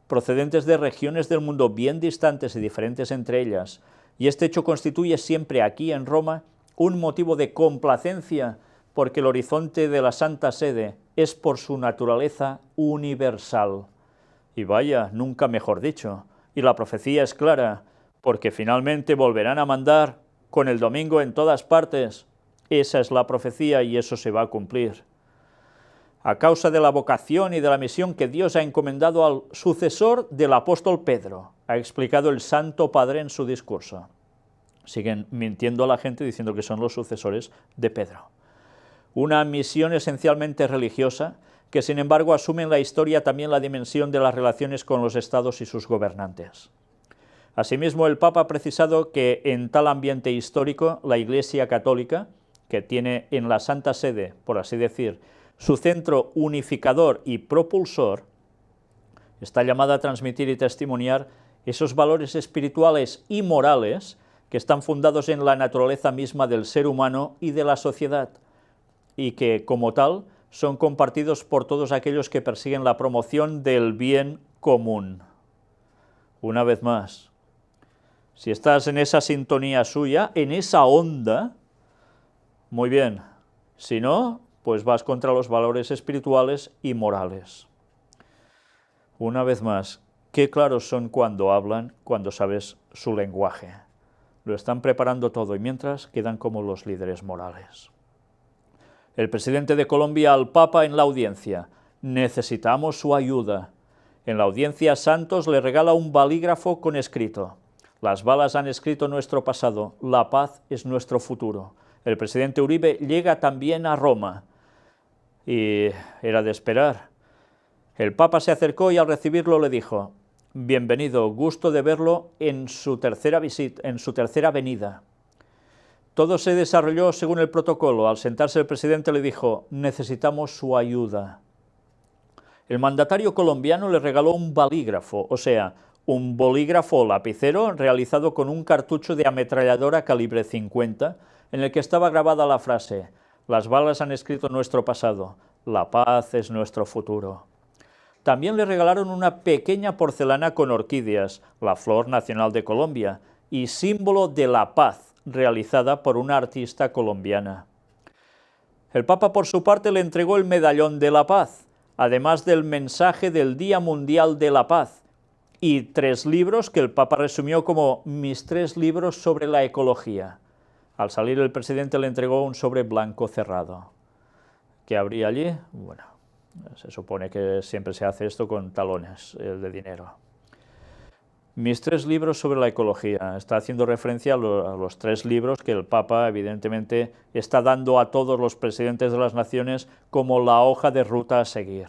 procedentes de regiones del mundo bien distantes y diferentes entre ellas, y este hecho constituye siempre aquí en Roma un motivo de complacencia, porque el horizonte de la Santa Sede es por su naturaleza universal. Y vaya, nunca mejor dicho, y la profecía es clara, porque finalmente volverán a mandar con el domingo en todas partes. Esa es la profecía y eso se va a cumplir. A causa de la vocación y de la misión que Dios ha encomendado al sucesor del apóstol Pedro, ha explicado el Santo Padre en su discurso. Siguen mintiendo a la gente diciendo que son los sucesores de Pedro. Una misión esencialmente religiosa, que sin embargo asume en la historia también la dimensión de las relaciones con los estados y sus gobernantes. Asimismo, el Papa ha precisado que en tal ambiente histórico, la Iglesia Católica, que tiene en la Santa Sede, por así decir, su centro unificador y propulsor, está llamada a transmitir y testimoniar esos valores espirituales y morales que están fundados en la naturaleza misma del ser humano y de la sociedad, y que, como tal, son compartidos por todos aquellos que persiguen la promoción del bien común. Una vez más, si estás en esa sintonía suya, en esa onda, muy bien. Si no, pues vas contra los valores espirituales y morales. Una vez más, qué claros son cuando hablan, cuando sabes su lenguaje. Lo están preparando todo y mientras quedan como los líderes morales. El presidente de Colombia al Papa en la audiencia. Necesitamos su ayuda. En la audiencia, Santos le regala un balígrafo con escrito: las balas han escrito nuestro pasado, la paz es nuestro futuro. El presidente Uribe llega también a Roma. Y era de esperar. El Papa se acercó y al recibirlo le dijo: bienvenido, gusto de verlo en su tercera visita, en su tercera venida. Todo se desarrolló según el protocolo. Al sentarse el presidente le dijo: necesitamos su ayuda. El mandatario colombiano le regaló un balígrafo, o sea, un bolígrafo lapicero realizado con un cartucho de ametralladora calibre 50, en el que estaba grabada la frase: las balas han escrito nuestro pasado, la paz es nuestro futuro. También le regalaron una pequeña porcelana con orquídeas, la flor nacional de Colombia, y símbolo de la paz, realizada por una artista colombiana. El Papa, por su parte, le entregó el medallón de la paz, además del mensaje del Día Mundial de la Paz, y 3 libros que el Papa resumió como mis 3 libros sobre la ecología. Al salir el presidente le entregó un sobre blanco cerrado. ¿Qué habría allí? Bueno, se supone que siempre se hace esto con talones de dinero. Mis 3 libros sobre la ecología. Está haciendo referencia a los 3 libros que el Papa evidentemente está dando a todos los presidentes de las naciones como la hoja de ruta a seguir.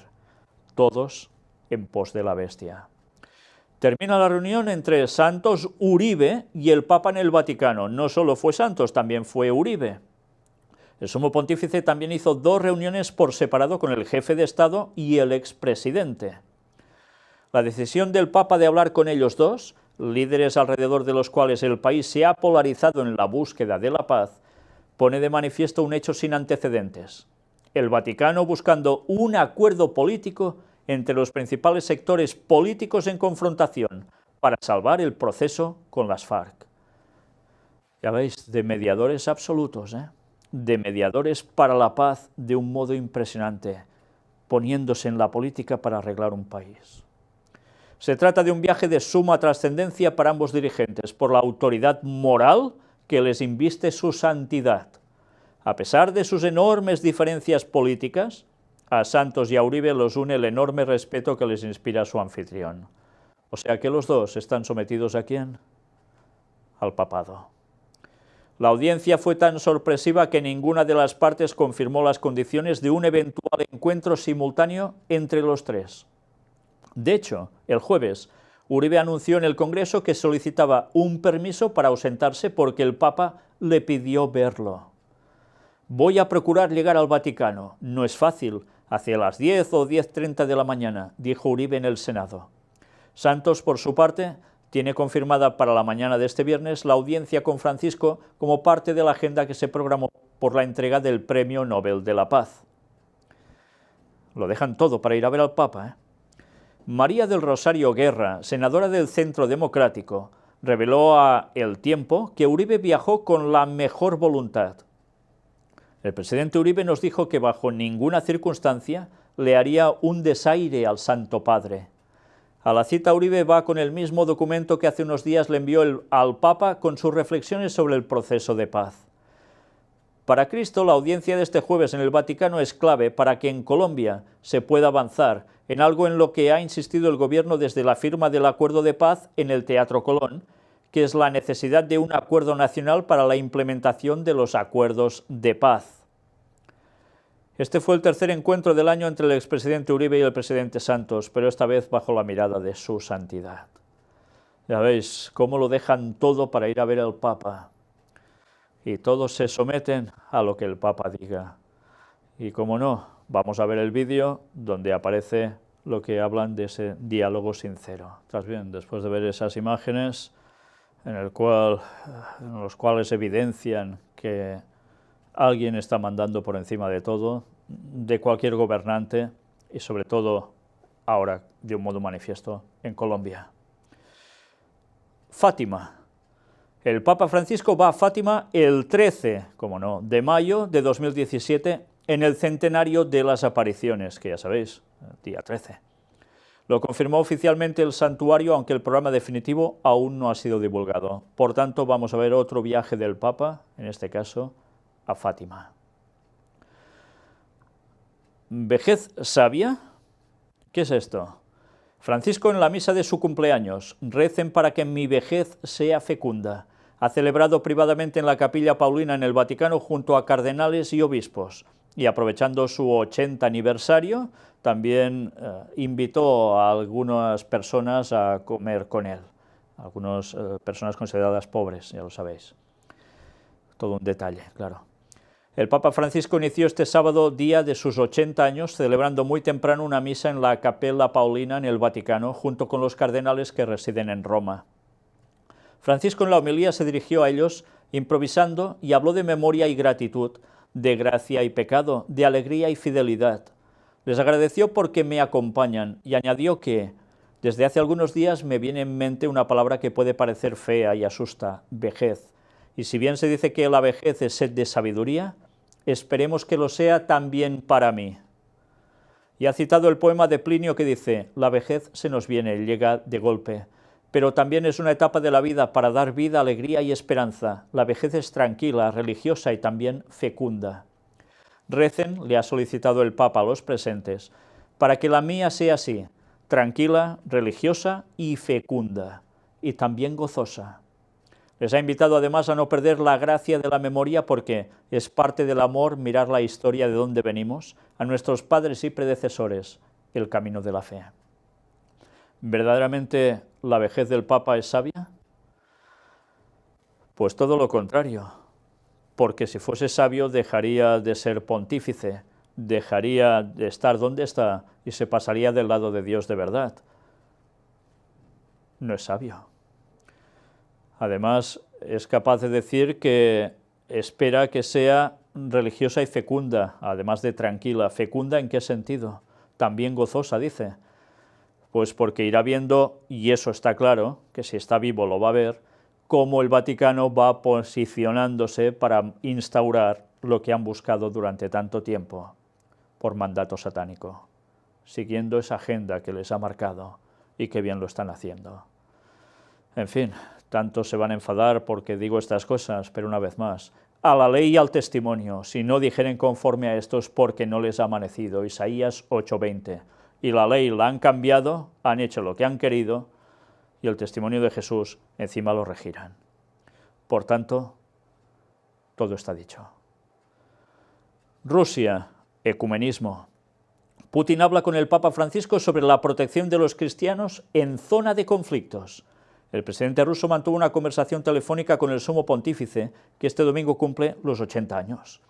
Todos en pos de la bestia. Termina la reunión entre Santos, Uribe y el Papa en el Vaticano. No solo fue Santos, también fue Uribe. El sumo pontífice también hizo 2 reuniones por separado con el jefe de Estado y el expresidente. La decisión del Papa de hablar con ellos dos, líderes alrededor de los cuales el país se ha polarizado en la búsqueda de la paz, pone de manifiesto un hecho sin antecedentes. El Vaticano buscando un acuerdo político entre los principales sectores políticos en confrontación para salvar el proceso con las FARC. Ya veis, de mediadores absolutos, de mediadores para la paz de un modo impresionante, poniéndose en la política para arreglar un país. Se trata de un viaje de suma trascendencia para ambos dirigentes, por la autoridad moral que les inviste su santidad. A pesar de sus enormes diferencias políticas, a Santos y a Uribe los une el enorme respeto que les inspira su anfitrión. O sea que los dos están sometidos ¿a quién? Al papado. La audiencia fue tan sorpresiva que ninguna de las partes confirmó las condiciones de un eventual encuentro simultáneo entre los tres. De hecho, el jueves, Uribe anunció en el Congreso que solicitaba un permiso para ausentarse porque el Papa le pidió verlo. Voy a procurar llegar al Vaticano. No es fácil, hacia las 10 o 10:30 de la mañana, dijo Uribe en el Senado. Santos, por su parte, tiene confirmada para la mañana de este viernes la audiencia con Francisco como parte de la agenda que se programó por la entrega del Premio Nobel de la Paz. Lo dejan todo para ir a ver al Papa, ¿eh? María del Rosario Guerra, senadora del Centro Democrático, reveló a El Tiempo que Uribe viajó con la mejor voluntad. El presidente Uribe nos dijo que bajo ninguna circunstancia le haría un desaire al Santo Padre. A la cita Uribe va con el mismo documento que hace unos días le envió al Papa con sus reflexiones sobre el proceso de paz. Para Cristo, la audiencia de este jueves en el Vaticano es clave para que en Colombia se pueda avanzar en algo en lo que ha insistido el gobierno desde la firma del Acuerdo de Paz en el Teatro Colón, que es la necesidad de un acuerdo nacional para la implementación de los acuerdos de paz. Este fue el tercer encuentro del año entre el expresidente Uribe y el presidente Santos, pero esta vez bajo la mirada de su santidad. Ya veis cómo lo dejan todo para ir a ver al Papa. Y todos se someten a lo que el Papa diga. Y como no, vamos a ver el vídeo donde aparece lo que hablan de ese diálogo sincero. Tras bien, después de ver esas imágenes en los cuales evidencian que alguien está mandando por encima de todo, de cualquier gobernante y sobre todo ahora de un modo manifiesto en Colombia. Fátima. El Papa Francisco va a Fátima el 13, como no, de mayo de 2017 en el centenario de las apariciones, que ya sabéis, día 13. Lo confirmó oficialmente el santuario, aunque el programa definitivo aún no ha sido divulgado. Por tanto, vamos a ver otro viaje del Papa, en este caso, a Fátima. ¿Vejez sabia? ¿Qué es esto? Francisco en la misa de su cumpleaños, recen para que mi vejez sea fecunda. Ha celebrado privadamente en la Capilla Paulina en el Vaticano junto a cardenales y obispos. Y aprovechando su 80 aniversario, también invitó a algunas personas a comer con él. Algunas personas consideradas pobres, ya lo sabéis. Todo un detalle, claro. El Papa Francisco inició este sábado, día de sus 80 años, celebrando muy temprano una misa en la Capella Paulina en el Vaticano, junto con los cardenales que residen en Roma. Francisco en la homilía se dirigió a ellos improvisando y habló de memoria y gratitud, de gracia y pecado, de alegría y fidelidad. Les agradeció porque me acompañan y añadió que desde hace algunos días me viene en mente una palabra que puede parecer fea y asusta, vejez. Y si bien se dice que la vejez es sed de sabiduría, esperemos que lo sea también para mí. Y ha citado el poema de Plinio que dice, la vejez se nos viene, llega de golpe, pero también es una etapa de la vida para dar vida, alegría y esperanza. La vejez es tranquila, religiosa y también fecunda. Recen, le ha solicitado el Papa a los presentes, para que la mía sea así, tranquila, religiosa y fecunda, y también gozosa. Les ha invitado además a no perder la gracia de la memoria porque es parte del amor mirar la historia de dónde venimos, a nuestros padres y predecesores, el camino de la fe. ¿Verdaderamente la vejez del Papa es sabia? Pues todo lo contrario, porque si fuese sabio dejaría de ser pontífice, dejaría de estar donde está y se pasaría del lado de Dios de verdad. No es sabio. Además, es capaz de decir que espera que sea religiosa y fecunda, además de tranquila. ¿Fecunda en qué sentido? También gozosa, dice. Pues porque irá viendo, y eso está claro, que si está vivo lo va a ver, cómo el Vaticano va posicionándose para instaurar lo que han buscado durante tanto tiempo, por mandato satánico, siguiendo esa agenda que les ha marcado, y qué bien lo están haciendo. En fin, tantos se van a enfadar porque digo estas cosas, pero una vez más, a la ley y al testimonio, si no dijeren conforme a estos porque no les ha amanecido, Isaías 8:20, y la ley la han cambiado, han hecho lo que han querido, y el testimonio de Jesús encima lo regirán. Por tanto, todo está dicho. Rusia, ecumenismo. Putin habla con el Papa Francisco sobre la protección de los cristianos en zona de conflictos. El presidente ruso mantuvo una conversación telefónica con el sumo pontífice, que este domingo cumple los 80 años.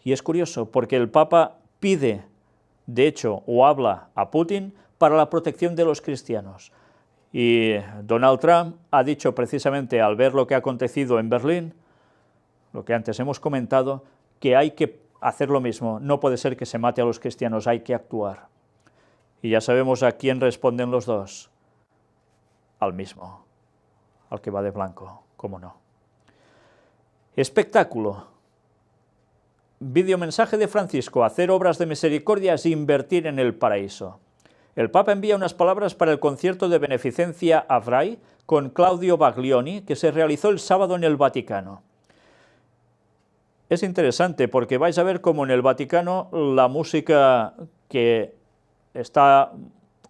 Y es curioso, porque el Papa pide, de hecho, o habla a Putin para la protección de los cristianos. Y Donald Trump ha dicho precisamente, al ver lo que ha acontecido en Berlín, lo que antes hemos comentado, que hay que hacer lo mismo. No puede ser que se mate a los cristianos, hay que actuar. Y ya sabemos a quién responden los dos. Al mismo, al que va de blanco, cómo no. Espectáculo. Videomensaje de Francisco: hacer obras de misericordia es invertir en el paraíso. El Papa envía unas palabras para el concierto de beneficencia Avrai con Claudio Baglioni, que se realizó el sábado en el Vaticano. Es interesante porque vais a ver cómo en el Vaticano la música que está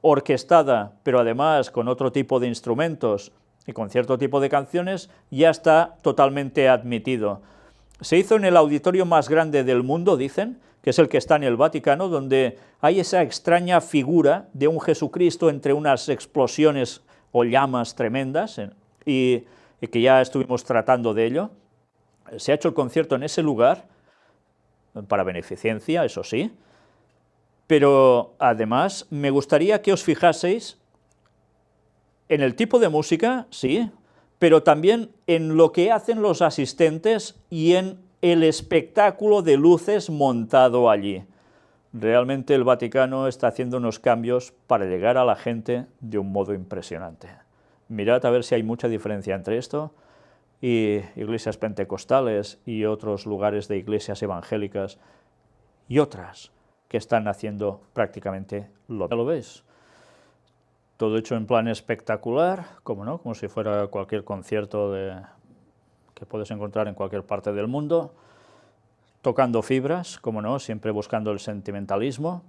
orquestada, pero además con otro tipo de instrumentos y con cierto tipo de canciones, ya está totalmente admitido. Se hizo en el auditorio más grande del mundo, dicen, que es el que está en el Vaticano, donde hay esa extraña figura de un Jesucristo entre unas explosiones o llamas tremendas, y que ya estuvimos tratando de ello. Se ha hecho el concierto en ese lugar, para beneficencia, eso sí, pero además me gustaría que os fijaseis en el tipo de música, sí, pero también en lo que hacen los asistentes y en el espectáculo de luces montado allí. Realmente el Vaticano está haciendo unos cambios para llegar a la gente de un modo impresionante. Mirad a ver si hay mucha diferencia entre esto y iglesias pentecostales y otros lugares de iglesias evangélicas y otras que están haciendo prácticamente lo mismo. ¿Ya lo veis? Todo hecho en plan espectacular, como no, como si fuera cualquier concierto que puedes encontrar en cualquier parte del mundo, tocando fibras, como no, siempre buscando el sentimentalismo.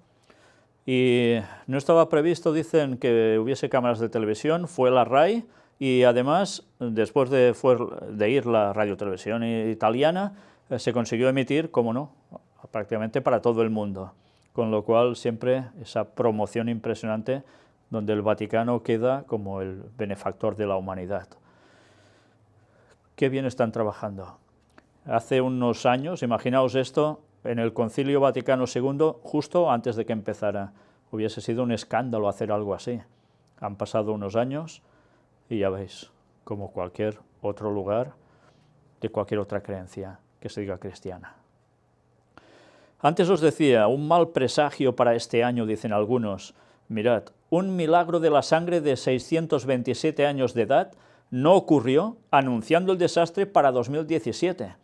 Y no estaba previsto, dicen, que hubiese cámaras de televisión, fue la RAI, y además, después de ir la radiotelevisión italiana, se consiguió emitir, como no, prácticamente para todo el mundo. Con lo cual siempre esa promoción impresionante donde el Vaticano queda como el benefactor de la humanidad. Qué bien están trabajando. Hace unos años, imaginaos esto, en el Concilio Vaticano II, justo antes de que empezara, hubiese sido un escándalo hacer algo así. Han pasado unos años y ya veis, como cualquier otro lugar de cualquier otra creencia que se diga cristiana. Antes os decía, un mal presagio para este año, dicen algunos. Mirad, un milagro de la sangre de 627 años de edad no ocurrió, anunciando el desastre para 2017.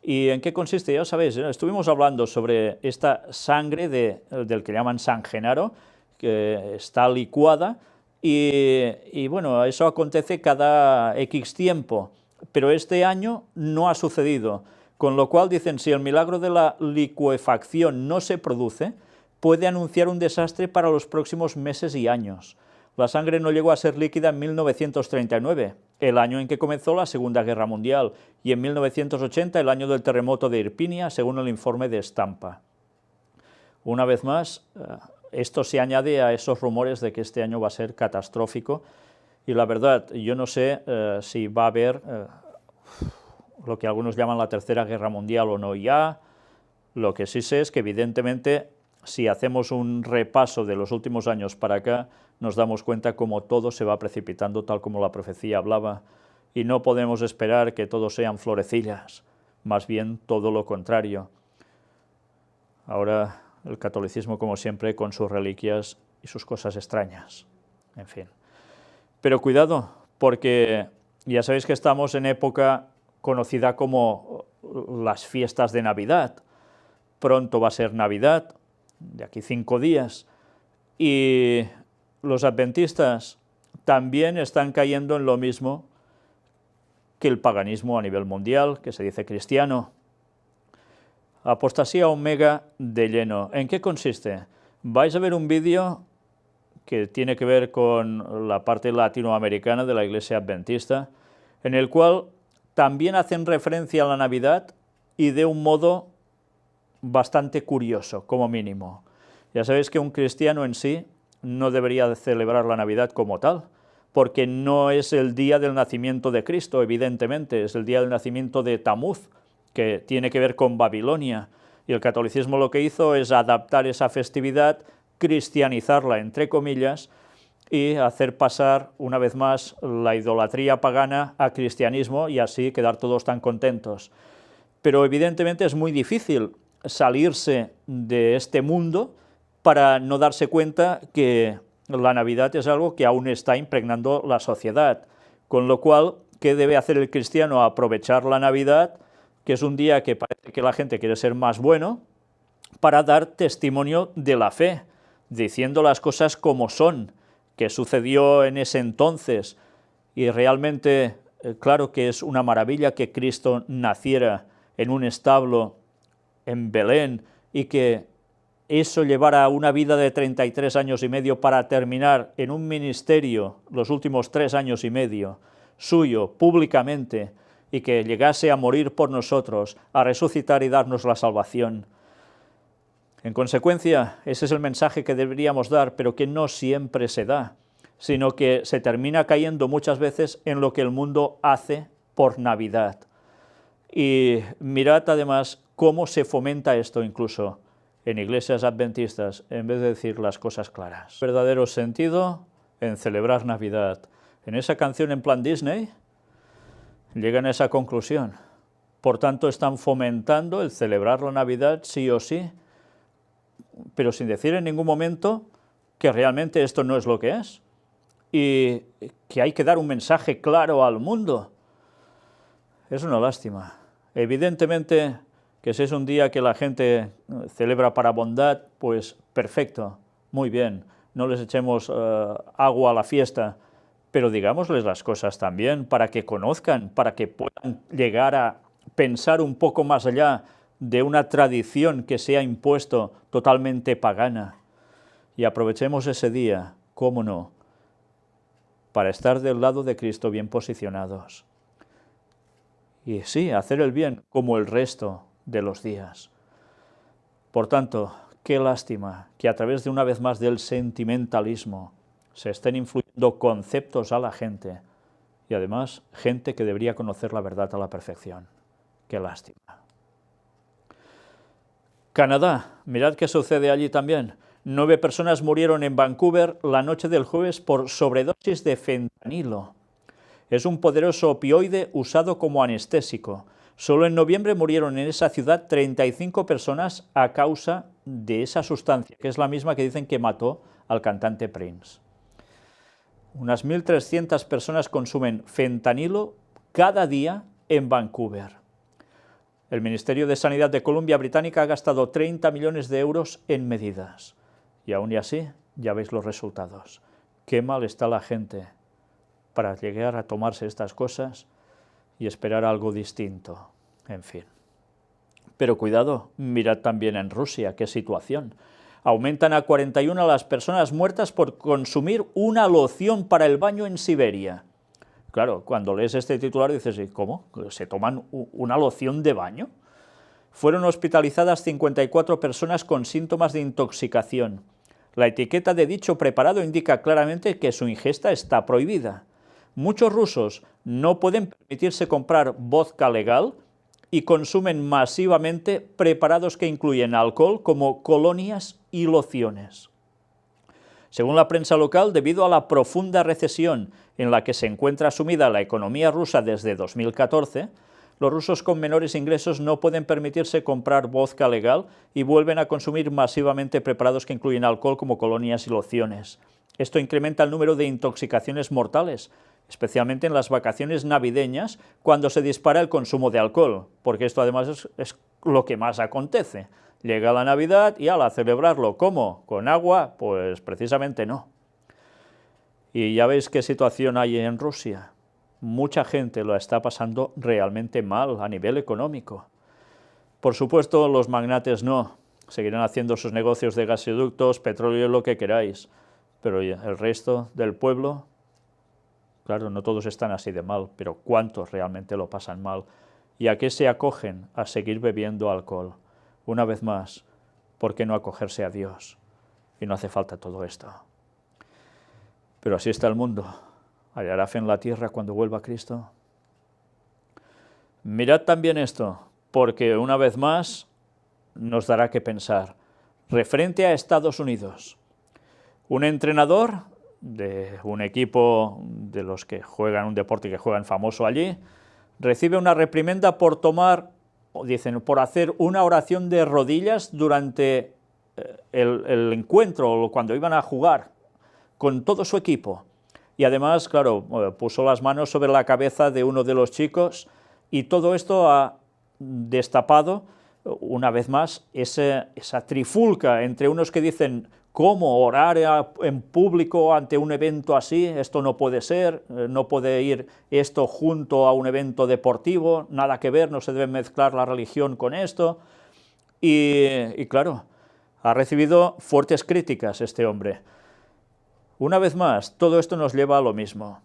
¿Y en qué consiste? Ya sabéis, estuvimos hablando sobre esta sangre del que llaman San Genaro, que está licuada, y bueno, eso acontece cada X tiempo, pero este año no ha sucedido. Con lo cual dicen, si el milagro de la licuefacción no se produce, puede anunciar un desastre para los próximos meses y años. La sangre no llegó a ser líquida en 1939, el año en que comenzó la Segunda Guerra Mundial, y en 1980, el año del terremoto de Irpinia, según el informe de Stampa. Una vez más, esto se añade a esos rumores de que este año va a ser catastrófico, y la verdad, yo no sé si va a haber lo que algunos llaman la Tercera Guerra Mundial o no ya. Lo que sí sé es que evidentemente, si hacemos un repaso de los últimos años para acá, nos damos cuenta cómo todo se va precipitando tal como la profecía hablaba, y no podemos esperar que todo sean florecillas, más bien todo lo contrario. Ahora el catolicismo, como siempre, con sus reliquias y sus cosas extrañas, en fin. Pero cuidado, porque ya sabéis que estamos en época conocida como las fiestas de Navidad. Pronto va a ser Navidad, de aquí 5 días, y los adventistas también están cayendo en lo mismo que el paganismo a nivel mundial, que se dice cristiano. Apostasía omega de lleno. ¿En qué consiste? Vais a ver un vídeo que tiene que ver con la parte latinoamericana de la Iglesia Adventista, en el cual también hacen referencia a la Navidad y de un modo bastante curioso, como mínimo. Ya sabéis que un cristiano en sí no debería celebrar la Navidad como tal, porque no es el día del nacimiento de Cristo, evidentemente, es el día del nacimiento de Tamuz, que tiene que ver con Babilonia, y el catolicismo lo que hizo es adaptar esa festividad, cristianizarla, entre comillas, y hacer pasar, una vez más, la idolatría pagana a cristianismo y así quedar todos tan contentos. Pero evidentemente es muy difícil salirse de este mundo para no darse cuenta que la Navidad es algo que aún está impregnando la sociedad, con lo cual, ¿qué debe hacer el cristiano? Aprovechar la Navidad, que es un día que parece que la gente quiere ser más bueno, para dar testimonio de la fe, diciendo las cosas como son, que sucedió en ese entonces, y realmente, claro que es una maravilla que Cristo naciera en un establo en Belén y que eso llevara una vida de 33 años y medio para terminar en un ministerio los últimos 3 años y medio suyo, públicamente, y que llegase a morir por nosotros, a resucitar y darnos la salvación. En consecuencia, ese es el mensaje que deberíamos dar, pero que no siempre se da, sino que se termina cayendo muchas veces en lo que el mundo hace por Navidad. Y mirad además cómo se fomenta esto incluso en iglesias adventistas, en vez de decir las cosas claras. Verdadero sentido en celebrar Navidad. En esa canción en plan Disney llegan a esa conclusión. Por tanto, están fomentando el celebrar la Navidad sí o sí, pero sin decir en ningún momento que realmente esto no es lo que es y que hay que dar un mensaje claro al mundo. Es una lástima. Evidentemente que si es un día que la gente celebra para bondad, pues perfecto, muy bien, no les echemos agua a la fiesta, pero digámosles las cosas también para que conozcan, para que puedan llegar a pensar un poco más allá de una tradición que se ha impuesto totalmente pagana. Y aprovechemos ese día, cómo no, para estar del lado de Cristo bien posicionados. Y sí, hacer el bien como el resto de los días. Por tanto, qué lástima que a través de una vez más del sentimentalismo se estén influyendo conceptos a la gente y además gente que debería conocer la verdad a la perfección. Qué lástima. Canadá, mirad qué sucede allí también. 9 personas murieron en Vancouver la noche del jueves por sobredosis de fentanilo. Es un poderoso opioide usado como anestésico. Solo en noviembre murieron en esa ciudad 35 personas a causa de esa sustancia, que es la misma que dicen que mató al cantante Prince. Unas 1.300 personas consumen fentanilo cada día en Vancouver. El Ministerio de Sanidad de Columbia Británica ha gastado 30 millones de euros en medidas. Y aún y así, ya veis los resultados. Qué mal está la gente para llegar a tomarse estas cosas y esperar algo distinto. En fin. Pero cuidado, mirad también en Rusia, qué situación. Aumentan a 41 las personas muertas por consumir una loción para el baño en Siberia. Claro, cuando lees este titular dices, ¿cómo? ¿Se toman una loción de baño? Fueron hospitalizadas 54 personas con síntomas de intoxicación. La etiqueta de dicho preparado indica claramente que su ingesta está prohibida. Muchos rusos no pueden permitirse comprar vodka legal y consumen masivamente preparados que incluyen alcohol como colonias y lociones. Según la prensa local, debido a la profunda recesión en la que se encuentra sumida la economía rusa desde 2014, los rusos con menores ingresos no pueden permitirse comprar vodka legal y vuelven a consumir masivamente preparados que incluyen alcohol como colonias y lociones. Esto incrementa el número de intoxicaciones mortales, especialmente en las vacaciones navideñas, cuando se dispara el consumo de alcohol, porque esto además es lo que más acontece. Llega la Navidad y a celebrarlo, ¿cómo? ¿Con agua? Pues precisamente no. Y ya veis qué situación hay en Rusia. Mucha gente lo está pasando realmente mal a nivel económico. Por supuesto, los magnates no. Seguirán haciendo sus negocios de gasoductos, petróleo, lo que queráis. Pero el resto del pueblo, Claro, no todos están así de mal, pero ¿cuántos realmente lo pasan mal? ¿Y a qué se acogen? A seguir bebiendo alcohol. Una vez más, ¿por qué no acogerse a Dios? Y no hace falta todo esto. Pero así está el mundo. ¿Hallará fe en la tierra cuando vuelva Cristo? Mirad también esto, porque una vez más nos dará que pensar. Referente a Estados Unidos, un entrenador de un equipo de los que juegan un deporte que juegan famoso allí, recibe una reprimenda por por hacer una oración de rodillas durante el encuentro, o cuando iban a jugar con todo su equipo. Y además, claro, puso las manos sobre la cabeza de uno de los chicos, y todo esto ha destapado, una vez más, esa trifulca entre unos que dicen: ¿cómo orar en público ante un evento así? Esto no puede ser, no puede ir esto junto a un evento deportivo, nada que ver, no se debe mezclar la religión con esto. Y claro, ha recibido fuertes críticas este hombre. Una vez más, todo esto nos lleva a lo mismo.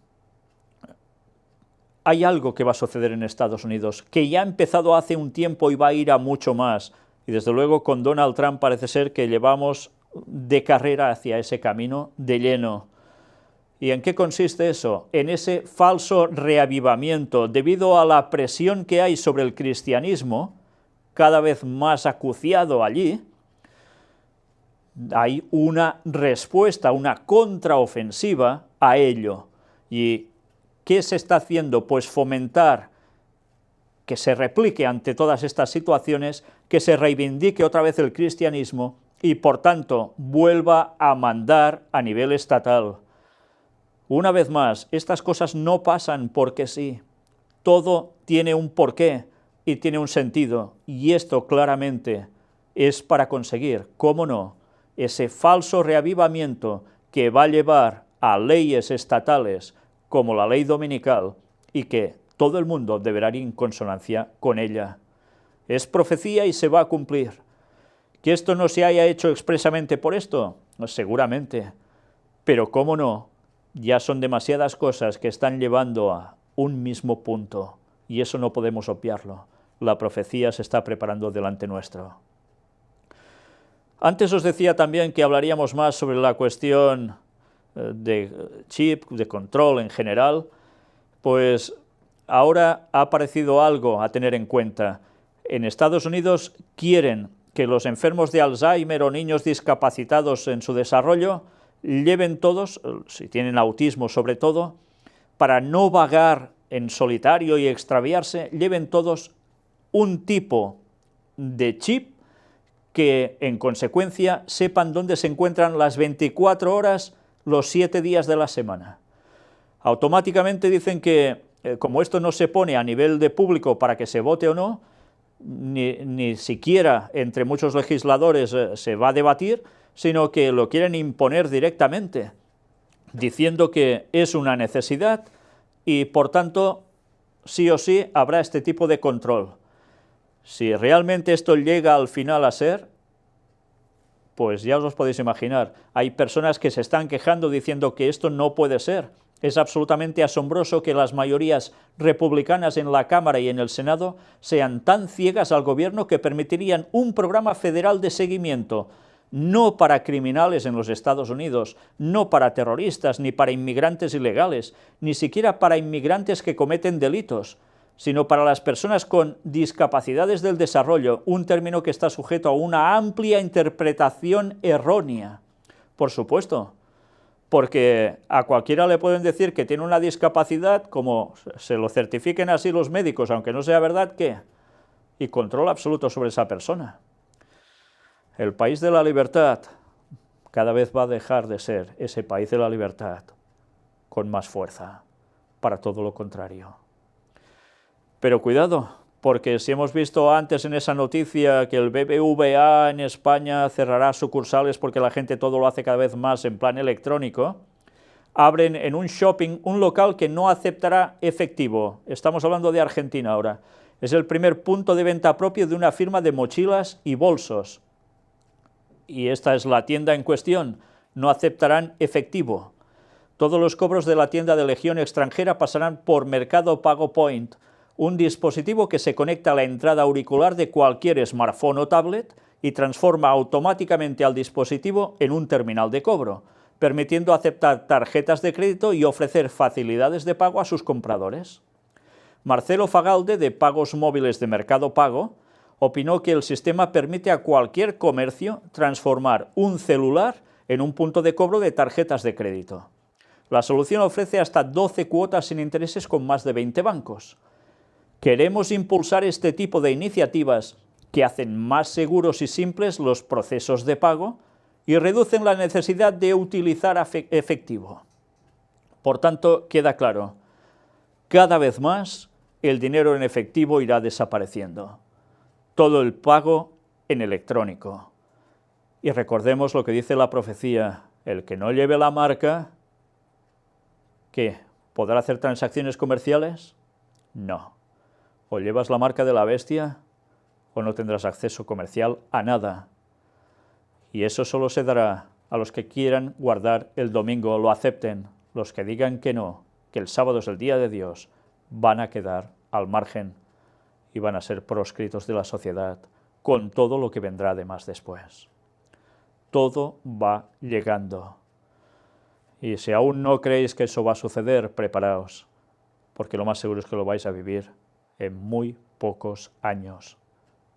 Hay algo que va a suceder en Estados Unidos, que ya ha empezado hace un tiempo y va a ir a mucho más. Y desde luego con Donald Trump parece ser que llevamos de carrera hacia ese camino de lleno. ¿Y en qué consiste eso? En ese falso reavivamiento, debido a la presión que hay sobre el cristianismo, cada vez más acuciado allí. Hay una respuesta, una contraofensiva a ello. ¿Y qué se está haciendo? Pues fomentar que se replique ante todas estas situaciones, que se reivindique otra vez el cristianismo y, por tanto, vuelva a mandar a nivel estatal. Una vez más, estas cosas no pasan porque sí. Todo tiene un porqué y tiene un sentido, y esto claramente es para conseguir, ¿cómo no?, ese falso reavivamiento que va a llevar a leyes estatales como la ley dominical, y que todo el mundo deberá ir en consonancia con ella. Es profecía y se va a cumplir. ¿Que esto no se haya hecho expresamente por esto? Pues seguramente. Pero cómo no, ya son demasiadas cosas que están llevando a un mismo punto, y eso no podemos obviarlo. La profecía se está preparando delante nuestro. Antes os decía también que hablaríamos más sobre la cuestión de chip, de control en general. Pues ahora ha aparecido algo a tener en cuenta. En Estados Unidos quieren que los enfermos de Alzheimer o niños discapacitados en su desarrollo lleven todos, si tienen autismo sobre todo, para no vagar en solitario y extraviarse, lleven todos un tipo de chip que en consecuencia sepan dónde se encuentran las 24 horas, los 7 días de la semana. Automáticamente dicen que, como esto no se pone a nivel de público para que se vote o no, ni siquiera entre muchos legisladores se va a debatir, sino que lo quieren imponer directamente, diciendo que es una necesidad y, por tanto, sí o sí habrá este tipo de control. Si realmente esto llega al final a ser, pues ya os podéis imaginar, hay personas que se están quejando diciendo que esto no puede ser. Es absolutamente asombroso que las mayorías republicanas en la Cámara y en el Senado sean tan ciegas al gobierno que permitirían un programa federal de seguimiento, no para criminales en los Estados Unidos, no para terroristas, ni para inmigrantes ilegales, ni siquiera para inmigrantes que cometen delitos, sino para las personas con discapacidades del desarrollo, un término que está sujeto a una amplia interpretación errónea. Por supuesto, porque a cualquiera le pueden decir que tiene una discapacidad, como se lo certifiquen así los médicos, aunque no sea verdad, ¿qué? Y control absoluto sobre esa persona. El país de la libertad cada vez va a dejar de ser ese país de la libertad con más fuerza, para todo lo contrario. Pero cuidado, porque si hemos visto antes en esa noticia que el BBVA en España cerrará sucursales porque la gente todo lo hace cada vez más en plan electrónico, abren en un shopping un local que no aceptará efectivo. Estamos hablando de Argentina ahora. Es el primer punto de venta propio de una firma de mochilas y bolsos. Y esta es la tienda en cuestión. No aceptarán efectivo. Todos los cobros de la tienda de Legión extranjera pasarán por Mercado Pago Point, un dispositivo que se conecta a la entrada auricular de cualquier smartphone o tablet y transforma automáticamente al dispositivo en un terminal de cobro, permitiendo aceptar tarjetas de crédito y ofrecer facilidades de pago a sus compradores. Marcelo Fagalde, de Pagos Móviles de Mercado Pago, opinó que el sistema permite a cualquier comercio transformar un celular en un punto de cobro de tarjetas de crédito. La solución ofrece hasta 12 cuotas sin intereses con más de 20 bancos. Queremos impulsar este tipo de iniciativas que hacen más seguros y simples los procesos de pago y reducen la necesidad de utilizar efectivo. Por tanto, queda claro, cada vez más el dinero en efectivo irá desapareciendo. Todo el pago en electrónico. Y recordemos lo que dice la profecía, el que no lleve la marca, ¿qué? ¿Podrá hacer transacciones comerciales? No. O llevas la marca de la bestia o no tendrás acceso comercial a nada. Y eso solo se dará a los que quieran guardar el domingo, lo acepten. Los que digan que no, que el sábado es el día de Dios, van a quedar al margen y van a ser proscritos de la sociedad, con todo lo que vendrá además después. Todo va llegando. Y si aún no creéis que eso va a suceder, preparaos, porque lo más seguro es que lo vais a vivir en muy pocos años,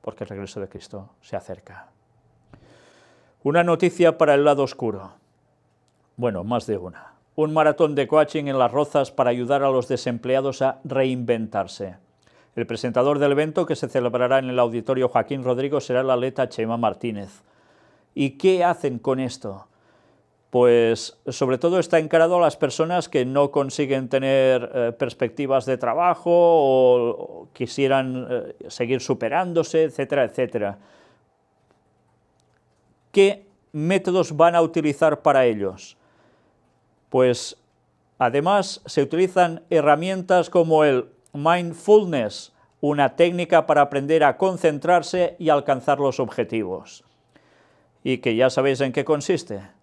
porque el regreso de Cristo se acerca. Una noticia para el lado oscuro. Bueno, más de una. Un maratón de coaching en Las Rozas para ayudar a los desempleados a reinventarse. El presentador del evento, que se celebrará en el Auditorio Joaquín Rodrigo, será la atleta Chema Martínez. ¿Y qué hacen con esto? Pues sobre todo está encarado a las personas que no consiguen tener perspectivas de trabajo o quisieran seguir superándose, etcétera, etcétera. ¿Qué métodos van a utilizar para ellos? Pues además se utilizan herramientas como el mindfulness, una técnica para aprender a concentrarse y alcanzar los objetivos. Y que ya sabéis en qué consiste.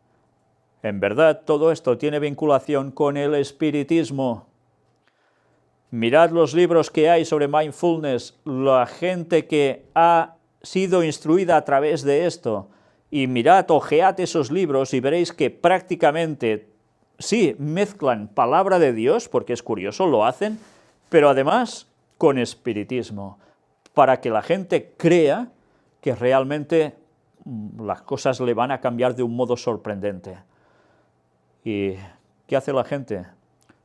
En verdad, todo esto tiene vinculación con el espiritismo. Mirad los libros que hay sobre mindfulness, la gente que ha sido instruida a través de esto, y mirad, ojead esos libros y veréis que prácticamente, sí, mezclan palabra de Dios, porque es curioso, lo hacen, pero además con espiritismo, para que la gente crea que realmente las cosas le van a cambiar de un modo sorprendente. ¿Y qué hace la gente?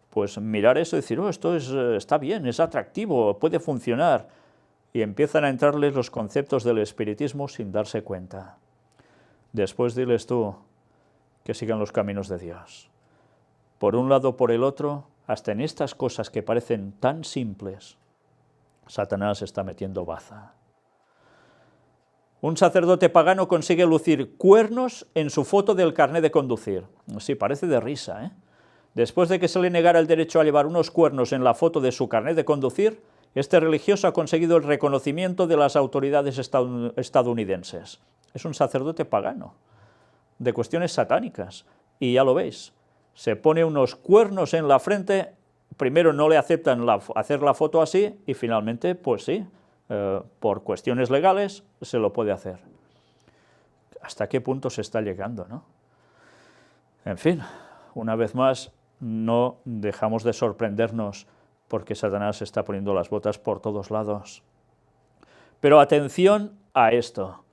Pues mirar eso y decir, oh, esto está bien, es atractivo, puede funcionar. Y empiezan a entrarles los conceptos del espiritismo sin darse cuenta. Después diles tú que sigan los caminos de Dios. Por un lado o por el otro, hasta en estas cosas que parecen tan simples, Satanás está metiendo baza. Un sacerdote pagano consigue lucir cuernos en su foto del carné de conducir. Sí, parece de risa, ¿eh? Después de que se le negara el derecho a llevar unos cuernos en la foto de su carné de conducir, este religioso ha conseguido el reconocimiento de las autoridades estadounidenses. Es un sacerdote pagano, de cuestiones satánicas, y ya lo veis, se pone unos cuernos en la frente, primero no le aceptan hacer la foto así, y finalmente, pues sí, por cuestiones legales, se lo puede hacer. ¿Hasta qué punto se está llegando, no? En fin, una vez más, no dejamos de sorprendernos porque Satanás está poniendo las botas por todos lados. Pero atención a esto.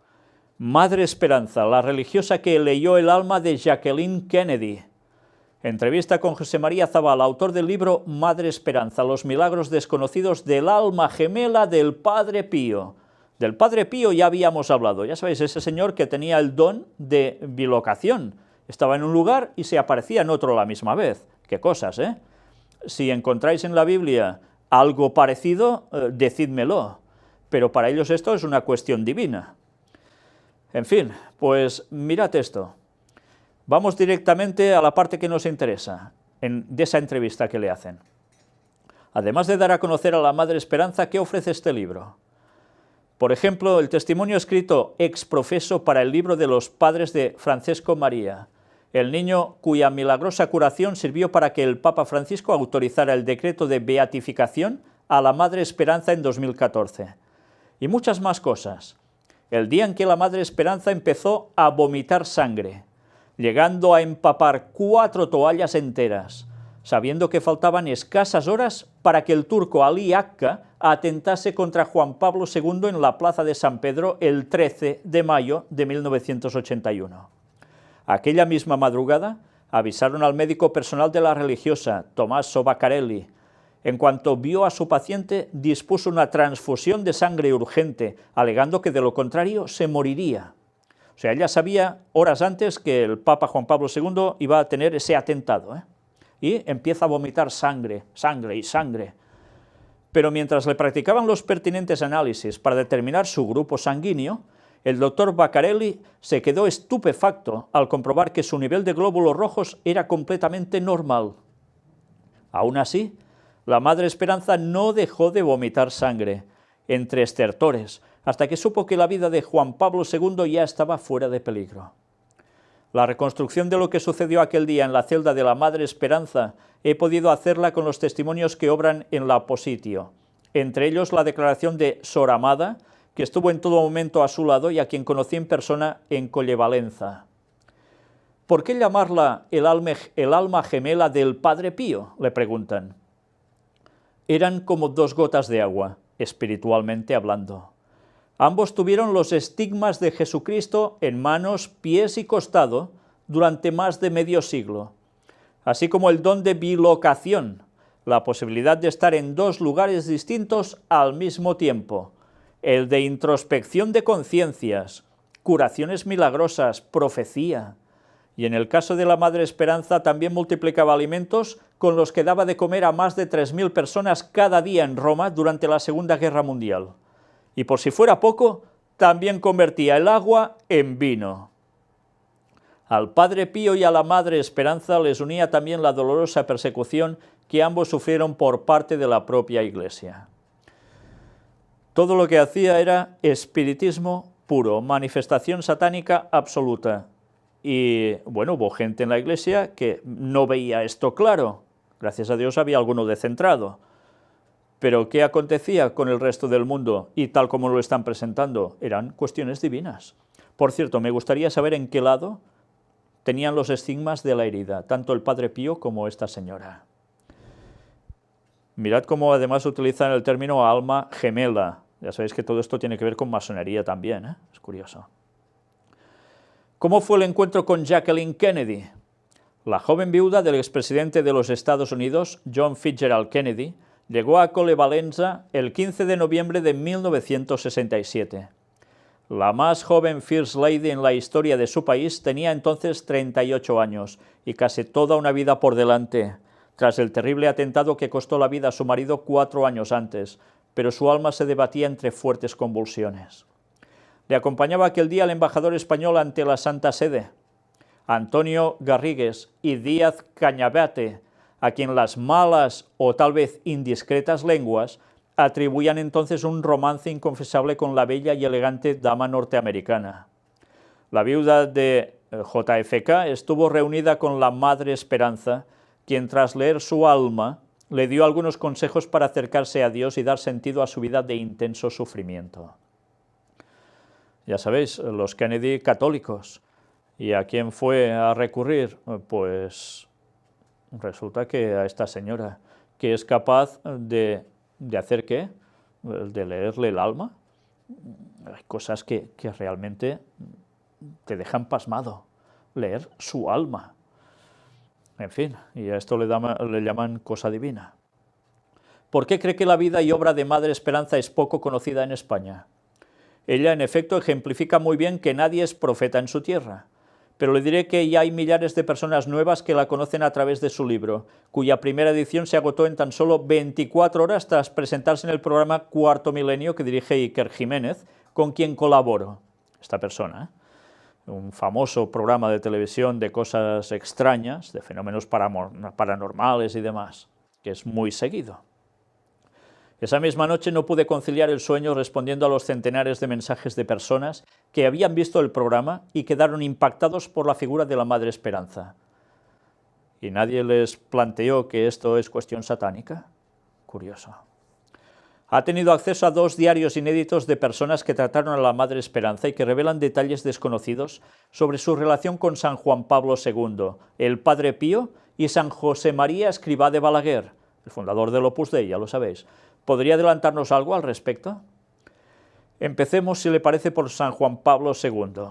Madre Esperanza, la religiosa que leyó el alma de Jacqueline Kennedy. Entrevista con José María Zabala, autor del libro Madre Esperanza, los milagros desconocidos del alma gemela del Padre Pío. Del Padre Pío ya habíamos hablado, ya sabéis, ese señor que tenía el don de bilocación. Estaba en un lugar y se aparecía en otro a la misma vez. Qué cosas, ¿eh? Si encontráis en la Biblia algo parecido, decídmelo. Pero para ellos esto es una cuestión divina. En fin, pues mirad esto. Vamos directamente a la parte que nos interesa, de esa entrevista que le hacen. Además de dar a conocer a la Madre Esperanza, ¿qué ofrece este libro? Por ejemplo, el testimonio escrito ex profeso para el libro de los padres de Francesco María. el niño cuya milagrosa curación sirvió para que el Papa Francisco autorizara el decreto de beatificación a la Madre Esperanza en 2014. Y muchas más cosas. El día en que la Madre Esperanza empezó a vomitar sangre, llegando a empapar 4 toallas enteras, sabiendo que faltaban escasas horas para que el turco Ali Akka atentase contra Juan Pablo II en la plaza de San Pedro el 13 de mayo de 1981. Aquella misma madrugada avisaron al médico personal de la religiosa, Tommaso Vaccarelli. En cuanto vio a su paciente, dispuso una transfusión de sangre urgente, alegando que de lo contrario se moriría. O sea, ella sabía horas antes que el Papa Juan Pablo II iba a tener ese atentado, y empieza a vomitar sangre, sangre y sangre. Pero mientras le practicaban los pertinentes análisis para determinar su grupo sanguíneo, el doctor Vaccarelli se quedó estupefacto al comprobar que su nivel de glóbulos rojos era completamente normal. Aún así, la Madre Esperanza no dejó de vomitar sangre, entre estertores, hasta que supo que la vida de Juan Pablo II ya estaba fuera de peligro. La reconstrucción de lo que sucedió aquel día en la celda de la Madre Esperanza he podido hacerla con los testimonios que obran en la Oppositio, entre ellos la declaración de Sor Amada, que estuvo en todo momento a su lado y a quien conocí en persona en Collevalenza. ¿Por qué llamarla el alma gemela del Padre Pío?, le preguntan. Eran como 2 gotas de agua, espiritualmente hablando. Ambos tuvieron los estigmas de Jesucristo en manos, pies y costado durante más de medio siglo, así como el don de bilocación, la posibilidad de estar en 2 lugares distintos al mismo tiempo, el de introspección de conciencias, curaciones milagrosas, profecía, y en el caso de la Madre Esperanza también multiplicaba alimentos con los que daba de comer a más de 3.000 personas cada día en Roma durante la Segunda Guerra Mundial. Y por si fuera poco, también convertía el agua en vino. Al Padre Pío y a la Madre Esperanza les unía también la dolorosa persecución que ambos sufrieron por parte de la propia Iglesia. Todo lo que hacía era espiritismo puro, manifestación satánica absoluta. Y bueno, hubo gente en la Iglesia que no veía esto claro. Gracias a Dios había alguno descentrado. Pero ¿qué acontecía con el resto del mundo? Y tal como lo están presentando, eran cuestiones divinas. Por cierto, me gustaría saber en qué lado tenían los estigmas de la herida, tanto el Padre Pío como esta señora. Mirad cómo además utilizan el término alma gemela. Ya sabéis que todo esto tiene que ver con masonería también, ¿eh? Es curioso. ¿Cómo fue el encuentro con Jacqueline Kennedy? La joven viuda del expresidente de los Estados Unidos, John Fitzgerald Kennedy, llegó a Collevalenza el 15 de noviembre de 1967. La más joven First Lady en la historia de su país tenía entonces 38 años y casi toda una vida por delante, tras el terrible atentado que costó la vida a su marido 4 años antes, pero su alma se debatía entre fuertes convulsiones. Le acompañaba aquel día el embajador español ante la Santa Sede, Antonio Garrigues y Díaz Cañabate, a quien las malas o tal vez indiscretas lenguas atribuían entonces un romance inconfesable con la bella y elegante dama norteamericana. La viuda de JFK estuvo reunida con la Madre Esperanza, quien tras leer su alma le dio algunos consejos para acercarse a Dios y dar sentido a su vida de intenso sufrimiento. Ya sabéis, los Kennedy católicos. ¿Y a quién fue a recurrir? Pues resulta que a esta señora, que es capaz de hacer ¿qué? De leerle el alma. Hay cosas que realmente te dejan pasmado, leer su alma. En fin, y a esto le llaman cosa divina. ¿Por qué cree que la vida y obra de Madre Esperanza es poco conocida en España? Ella, en efecto, ejemplifica muy bien que nadie es profeta en su tierra, pero le diré que ya hay millares de personas nuevas que la conocen a través de su libro, cuya primera edición se agotó en tan solo 24 horas tras presentarse en el programa Cuarto Milenio que dirige Iker Jiménez, con quien colaboro. Esta persona, un famoso programa de televisión de cosas extrañas, de fenómenos paranormales y demás, que es muy seguido. Esa misma noche no pude conciliar el sueño respondiendo a los centenares de mensajes de personas que habían visto el programa y quedaron impactados por la figura de la Madre Esperanza. ¿Y nadie les planteó que esto es cuestión satánica? Curioso. Ha tenido acceso a 2 diarios inéditos de personas que trataron a la Madre Esperanza y que revelan detalles desconocidos sobre su relación con San Juan Pablo II, el Padre Pío y San José María Escrivá de Balaguer, el fundador del Opus Dei, ya lo sabéis. ¿Podría adelantarnos algo al respecto? Empecemos, si le parece, por San Juan Pablo II.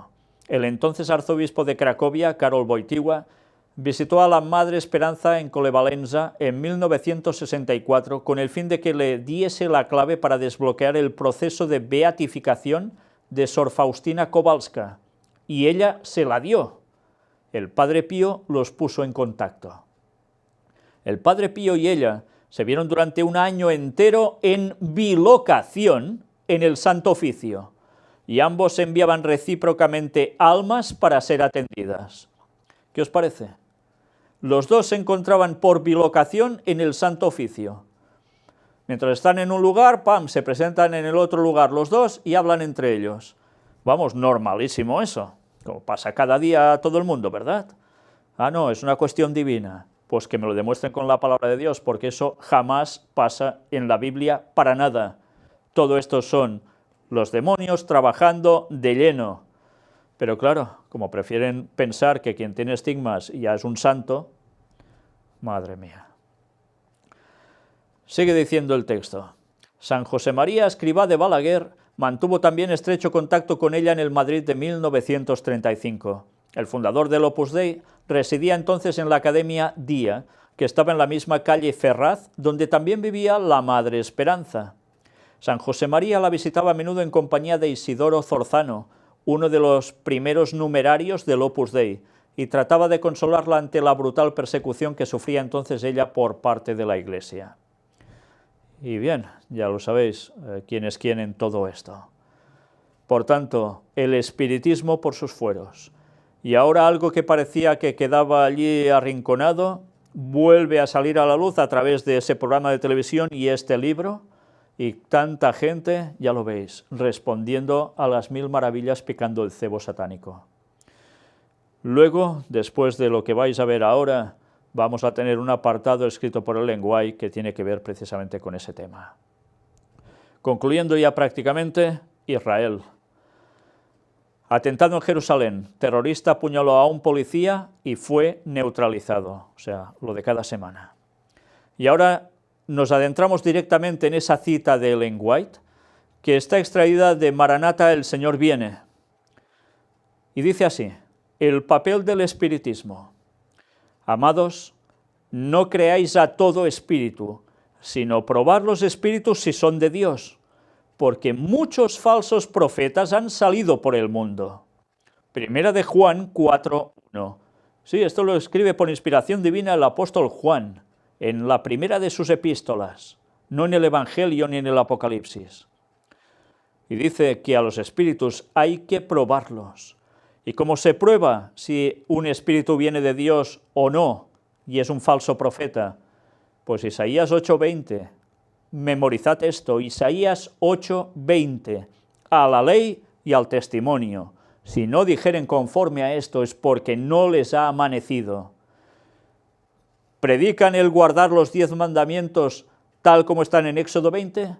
El entonces arzobispo de Cracovia, Karol Wojtyła, visitó a la Madre Esperanza en Kolevalenza en 1964 con el fin de que le diese la clave para desbloquear el proceso de beatificación de Sor Faustina Kowalska, y ella se la dio. El Padre Pío los puso en contacto. El Padre Pío y ella se vieron durante un año entero en bilocación en el Santo Oficio, y ambos enviaban recíprocamente almas para ser atendidas. ¿Qué os parece? Los dos se encontraban por bilocación en el Santo Oficio. Mientras están en un lugar, ¡pam!, se presentan en el otro lugar los dos y hablan entre ellos. Vamos, normalísimo eso, como pasa cada día a todo el mundo, ¿verdad? Ah, no, es una cuestión divina. Pues que me lo demuestren con la palabra de Dios, porque eso jamás pasa en la Biblia para nada. Todo esto son los demonios trabajando de lleno. Pero claro, como prefieren pensar que quien tiene estigmas ya es un santo, madre mía. Sigue diciendo el texto. San José María Escrivá de Balaguer mantuvo también estrecho contacto con ella en el Madrid de 1935. El fundador del Opus Dei residía entonces en la Academia Día, que estaba en la misma calle Ferraz, donde también vivía la Madre Esperanza. San José María la visitaba a menudo en compañía de Isidoro Zorzano, uno de los primeros numerarios del Opus Dei, y trataba de consolarla ante la brutal persecución que sufría entonces ella por parte de la Iglesia. Y bien, ya lo sabéis, quién es quién en todo esto. Por tanto, el espiritismo por sus fueros. Y ahora algo que parecía que quedaba allí arrinconado, vuelve a salir a la luz a través de ese programa de televisión y este libro, y tanta gente, ya lo veis, respondiendo a las 1000 maravillas picando el cebo satánico. Luego, después de lo que vais a ver ahora, vamos a tener un apartado escrito por Ellen White que tiene que ver precisamente con ese tema. Concluyendo ya prácticamente, Israel. Atentado en Jerusalén, terrorista apuñaló a un policía y fue neutralizado, o sea, lo de cada semana. Y ahora nos adentramos directamente en esa cita de Ellen White, que está extraída de Maranatha, el Señor viene. Y dice así, el papel del espiritismo. Amados, no creáis a todo espíritu, sino probad los espíritus si son de Dios, porque muchos falsos profetas han salido por el mundo. Primera de Juan 4:1. Sí, esto lo escribe por inspiración divina el apóstol Juan, en la primera de sus epístolas, no en el Evangelio ni en el Apocalipsis. Y dice que a los espíritus hay que probarlos. ¿Y cómo se prueba si un espíritu viene de Dios o no, y es un falso profeta? Pues Isaías 8:20. Memorizad esto, Isaías 8:20. A la ley y al testimonio. Si no dijeren conforme a esto es porque no les ha amanecido. ¿Predican el guardar los 10 mandamientos tal como están en Éxodo 20?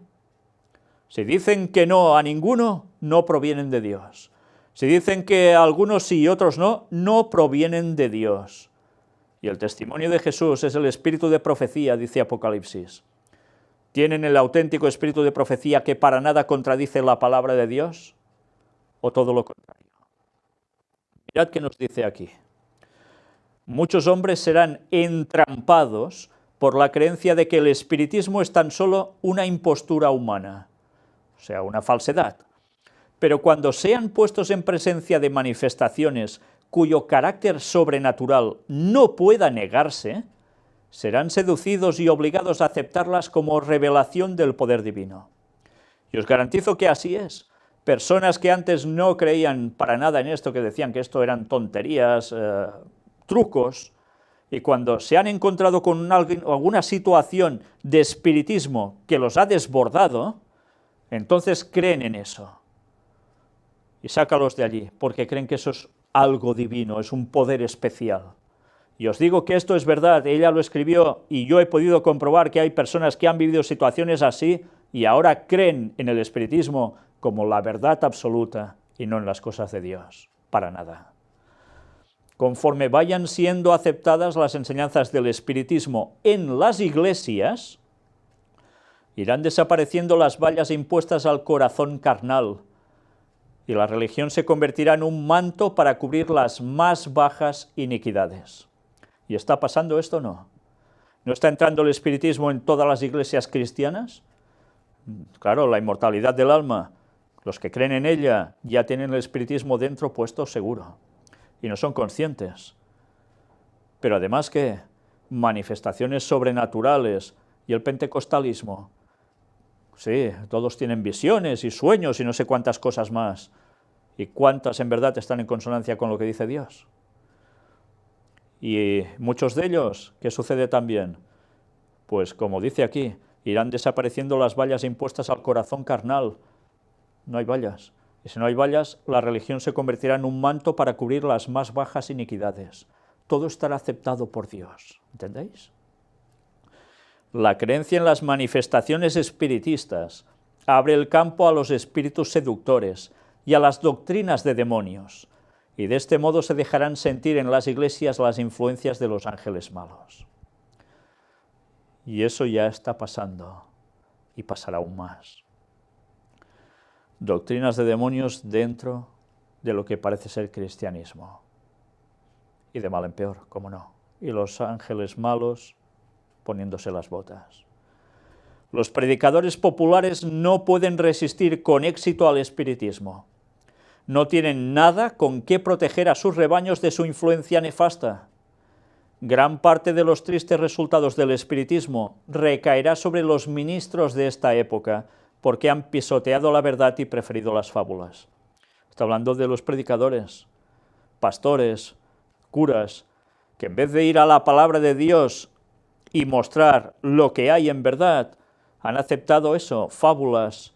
Si dicen que no a ninguno, no provienen de Dios. Si dicen que algunos sí y otros no, no provienen de Dios. Y el testimonio de Jesús es el espíritu de profecía, dice Apocalipsis. ¿Tienen el auténtico espíritu de profecía que para nada contradice la palabra de Dios? ¿O todo lo contrario? Mirad qué nos dice aquí. Muchos hombres serán entrampados por la creencia de que el espiritismo es tan solo una impostura humana, o sea, una falsedad. Pero cuando sean puestos en presencia de manifestaciones cuyo carácter sobrenatural no pueda negarse, serán seducidos y obligados a aceptarlas como revelación del poder divino. Y os garantizo que así es. Personas que antes no creían para nada en esto, que decían que esto eran tonterías, trucos, Y cuando se han encontrado con alguna situación de espiritismo que los ha desbordado, entonces creen en eso. Y sácalos de allí, porque creen que eso es algo divino, es un poder especial. Y os digo que esto es verdad, ella lo escribió y yo he podido comprobar que hay personas que han vivido situaciones así y ahora creen en el espiritismo como la verdad absoluta y no en las cosas de Dios, para nada. Conforme vayan siendo aceptadas las enseñanzas del espiritismo en las iglesias, irán desapareciendo las vallas impuestas al corazón carnal, y la religión se convertirá en un manto para cubrir las más bajas iniquidades. ¿Y está pasando esto o no? ¿No está entrando el espiritismo en todas las iglesias cristianas? Claro, la inmortalidad del alma, los que creen en ella ya tienen el espiritismo dentro puesto seguro, y no son conscientes. Pero además, ¿qué? Manifestaciones sobrenaturales y el pentecostalismo. Sí, todos tienen visiones y sueños y no sé cuántas cosas más. ¿Y cuántas en verdad están en consonancia con lo que dice Dios? Y muchos de ellos, ¿qué sucede también? Pues como dice aquí, irán desapareciendo las vallas impuestas al corazón carnal. No hay vallas. Y si no hay vallas, la religión se convertirá en un manto para cubrir las más bajas iniquidades. Todo estará aceptado por Dios. ¿Entendéis? La creencia en las manifestaciones espiritistas abre el campo a los espíritus seductores y a las doctrinas de demonios, y de este modo se dejarán sentir en las iglesias las influencias de los ángeles malos. Y eso ya está pasando, y pasará aún más. Doctrinas de demonios dentro de lo que parece ser cristianismo. Y de mal en peor, cómo no. Y los ángeles malos poniéndose las botas. Los predicadores populares no pueden resistir con éxito al espiritismo. No tienen nada con qué proteger a sus rebaños de su influencia nefasta. Gran parte de los tristes resultados del espiritismo recaerá sobre los ministros de esta época, porque han pisoteado la verdad y preferido las fábulas. Está hablando de los predicadores, pastores, curas, que en vez de ir a la palabra de Dios y mostrar lo que hay en verdad, han aceptado eso, fábulas.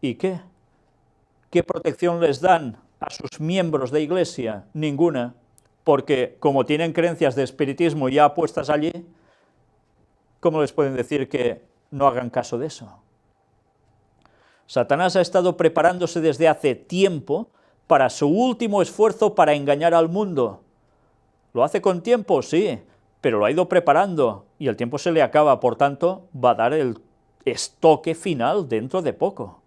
¿Y qué? ¿Qué protección les dan a sus miembros de iglesia? Ninguna, porque como tienen creencias de espiritismo ya puestas allí, ¿cómo les pueden decir que no hagan caso de eso? Satanás ha estado preparándose desde hace tiempo para su último esfuerzo para engañar al mundo. ¿Lo hace con tiempo? Sí, pero lo ha ido preparando y el tiempo se le acaba, por tanto, va a dar el estoque final dentro de poco.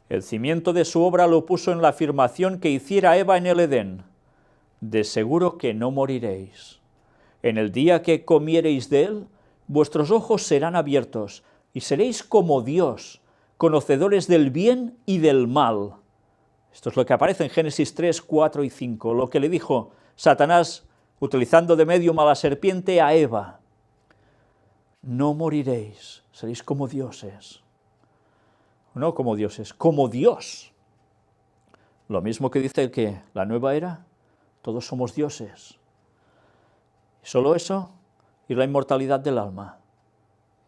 El cimiento de su obra lo puso en la afirmación que hiciera Eva en el Edén: de seguro que no moriréis. En el día que comiereis de él, vuestros ojos serán abiertos y seréis como Dios, conocedores del bien y del mal. Esto es lo que aparece en Génesis 3, 4 y 5, lo que le dijo Satanás, utilizando de medium a la serpiente, a Eva. No moriréis, seréis como dioses. No como dioses, como Dios. Lo mismo que dice que la nueva era, todos somos dioses. Solo eso y la inmortalidad del alma.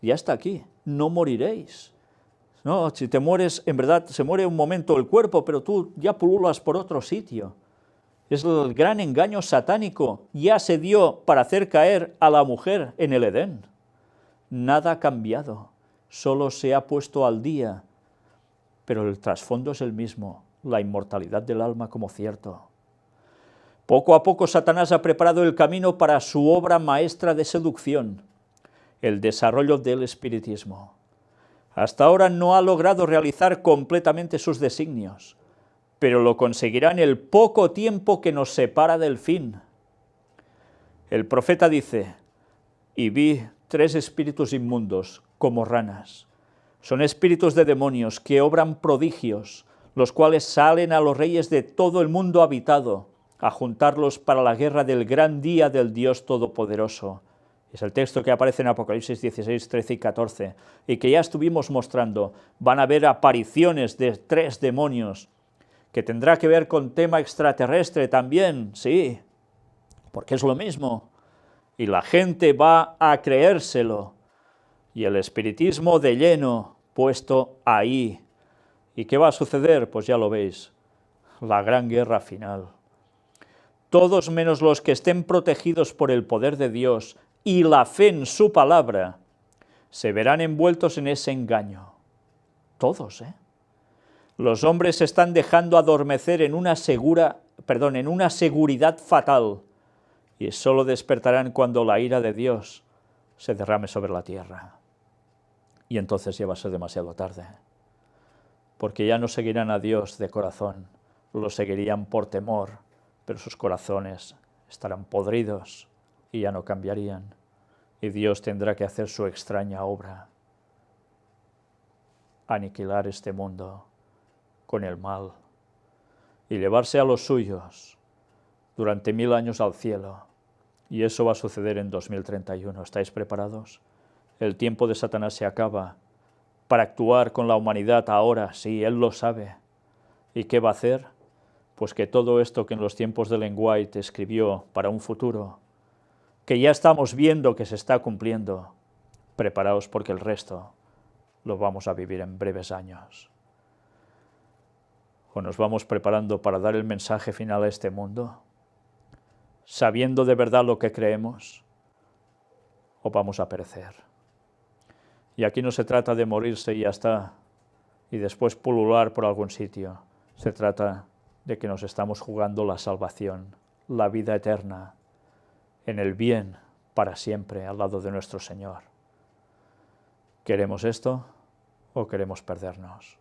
Ya está aquí, no moriréis. No, si te mueres, en verdad se muere un momento el cuerpo, pero tú ya pululas por otro sitio. Es el gran engaño satánico. Ya se dio para hacer caer a la mujer en el Edén. Nada ha cambiado, solo se ha puesto al día. Pero el trasfondo es el mismo, la inmortalidad del alma como cierto. Poco a poco Satanás ha preparado el camino para su obra maestra de seducción, el desarrollo del espiritismo. Hasta ahora no ha logrado realizar completamente sus designios, pero lo conseguirá en el poco tiempo que nos separa del fin. El profeta dice: y vi 3 espíritus inmundos, como ranas. Son espíritus de demonios que obran prodigios, los cuales salen a los reyes de todo el mundo habitado, a juntarlos para la guerra del gran día del Dios Todopoderoso. Es el texto que aparece en Apocalipsis 16, 13 y 14, y que ya estuvimos mostrando. Van a haber apariciones de 3 demonios, que tendrá que ver con tema extraterrestre también, sí. porque es lo mismo, y la gente va a creérselo, y el espiritismo de lleno puesto ahí. ¿Y qué va a suceder? Pues ya lo veis, la gran guerra final. Todos menos los que estén protegidos por el poder de Dios y la fe en su palabra, se verán envueltos en ese engaño. Todos, ¿eh? Los hombres se están dejando adormecer en una seguridad fatal, y solo despertarán cuando la ira de Dios se derrame sobre la tierra. Y entonces ya va a ser demasiado tarde, porque ya no seguirán a Dios de corazón, lo seguirían por temor, pero sus corazones estarán podridos y ya no cambiarían, y Dios tendrá que hacer su extraña obra, aniquilar este mundo con el mal y llevarse a los suyos durante 1000 años al cielo. Y eso va a suceder en 2031. ¿Estáis preparados? El tiempo de Satanás se acaba para actuar con la humanidad ahora, sí, él lo sabe. ¿Y qué va a hacer? Pues que todo esto que en los tiempos de Ellen White escribió para un futuro, que ya estamos viendo que se está cumpliendo, preparaos porque el resto lo vamos a vivir en breves años. ¿O nos vamos preparando para dar el mensaje final a este mundo, sabiendo de verdad lo que creemos, o vamos a perecer? Y aquí no se trata de morirse y ya está, y después pulular por algún sitio. Se trata de que nos estamos jugando la salvación, la vida eterna, en el bien para siempre al lado de nuestro Señor. ¿Queremos esto o queremos perdernos?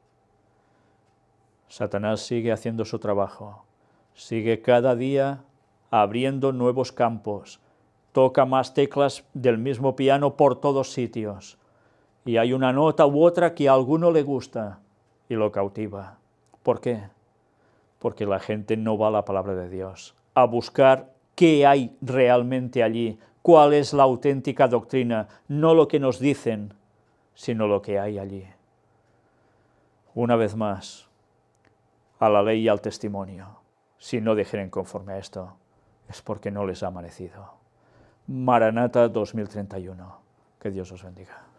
Satanás sigue haciendo su trabajo, sigue cada día abriendo nuevos campos, toca más teclas del mismo piano por todos sitios, y hay una nota u otra que a alguno le gusta y lo cautiva. ¿Por qué? Porque la gente no va a la palabra de Dios a buscar qué hay realmente allí, cuál es la auténtica doctrina, no lo que nos dicen, sino lo que hay allí. Una vez más, a la ley y al testimonio. Si no dijeren conforme a esto, es porque no les ha amanecido. Maranata 2031. Que Dios os bendiga.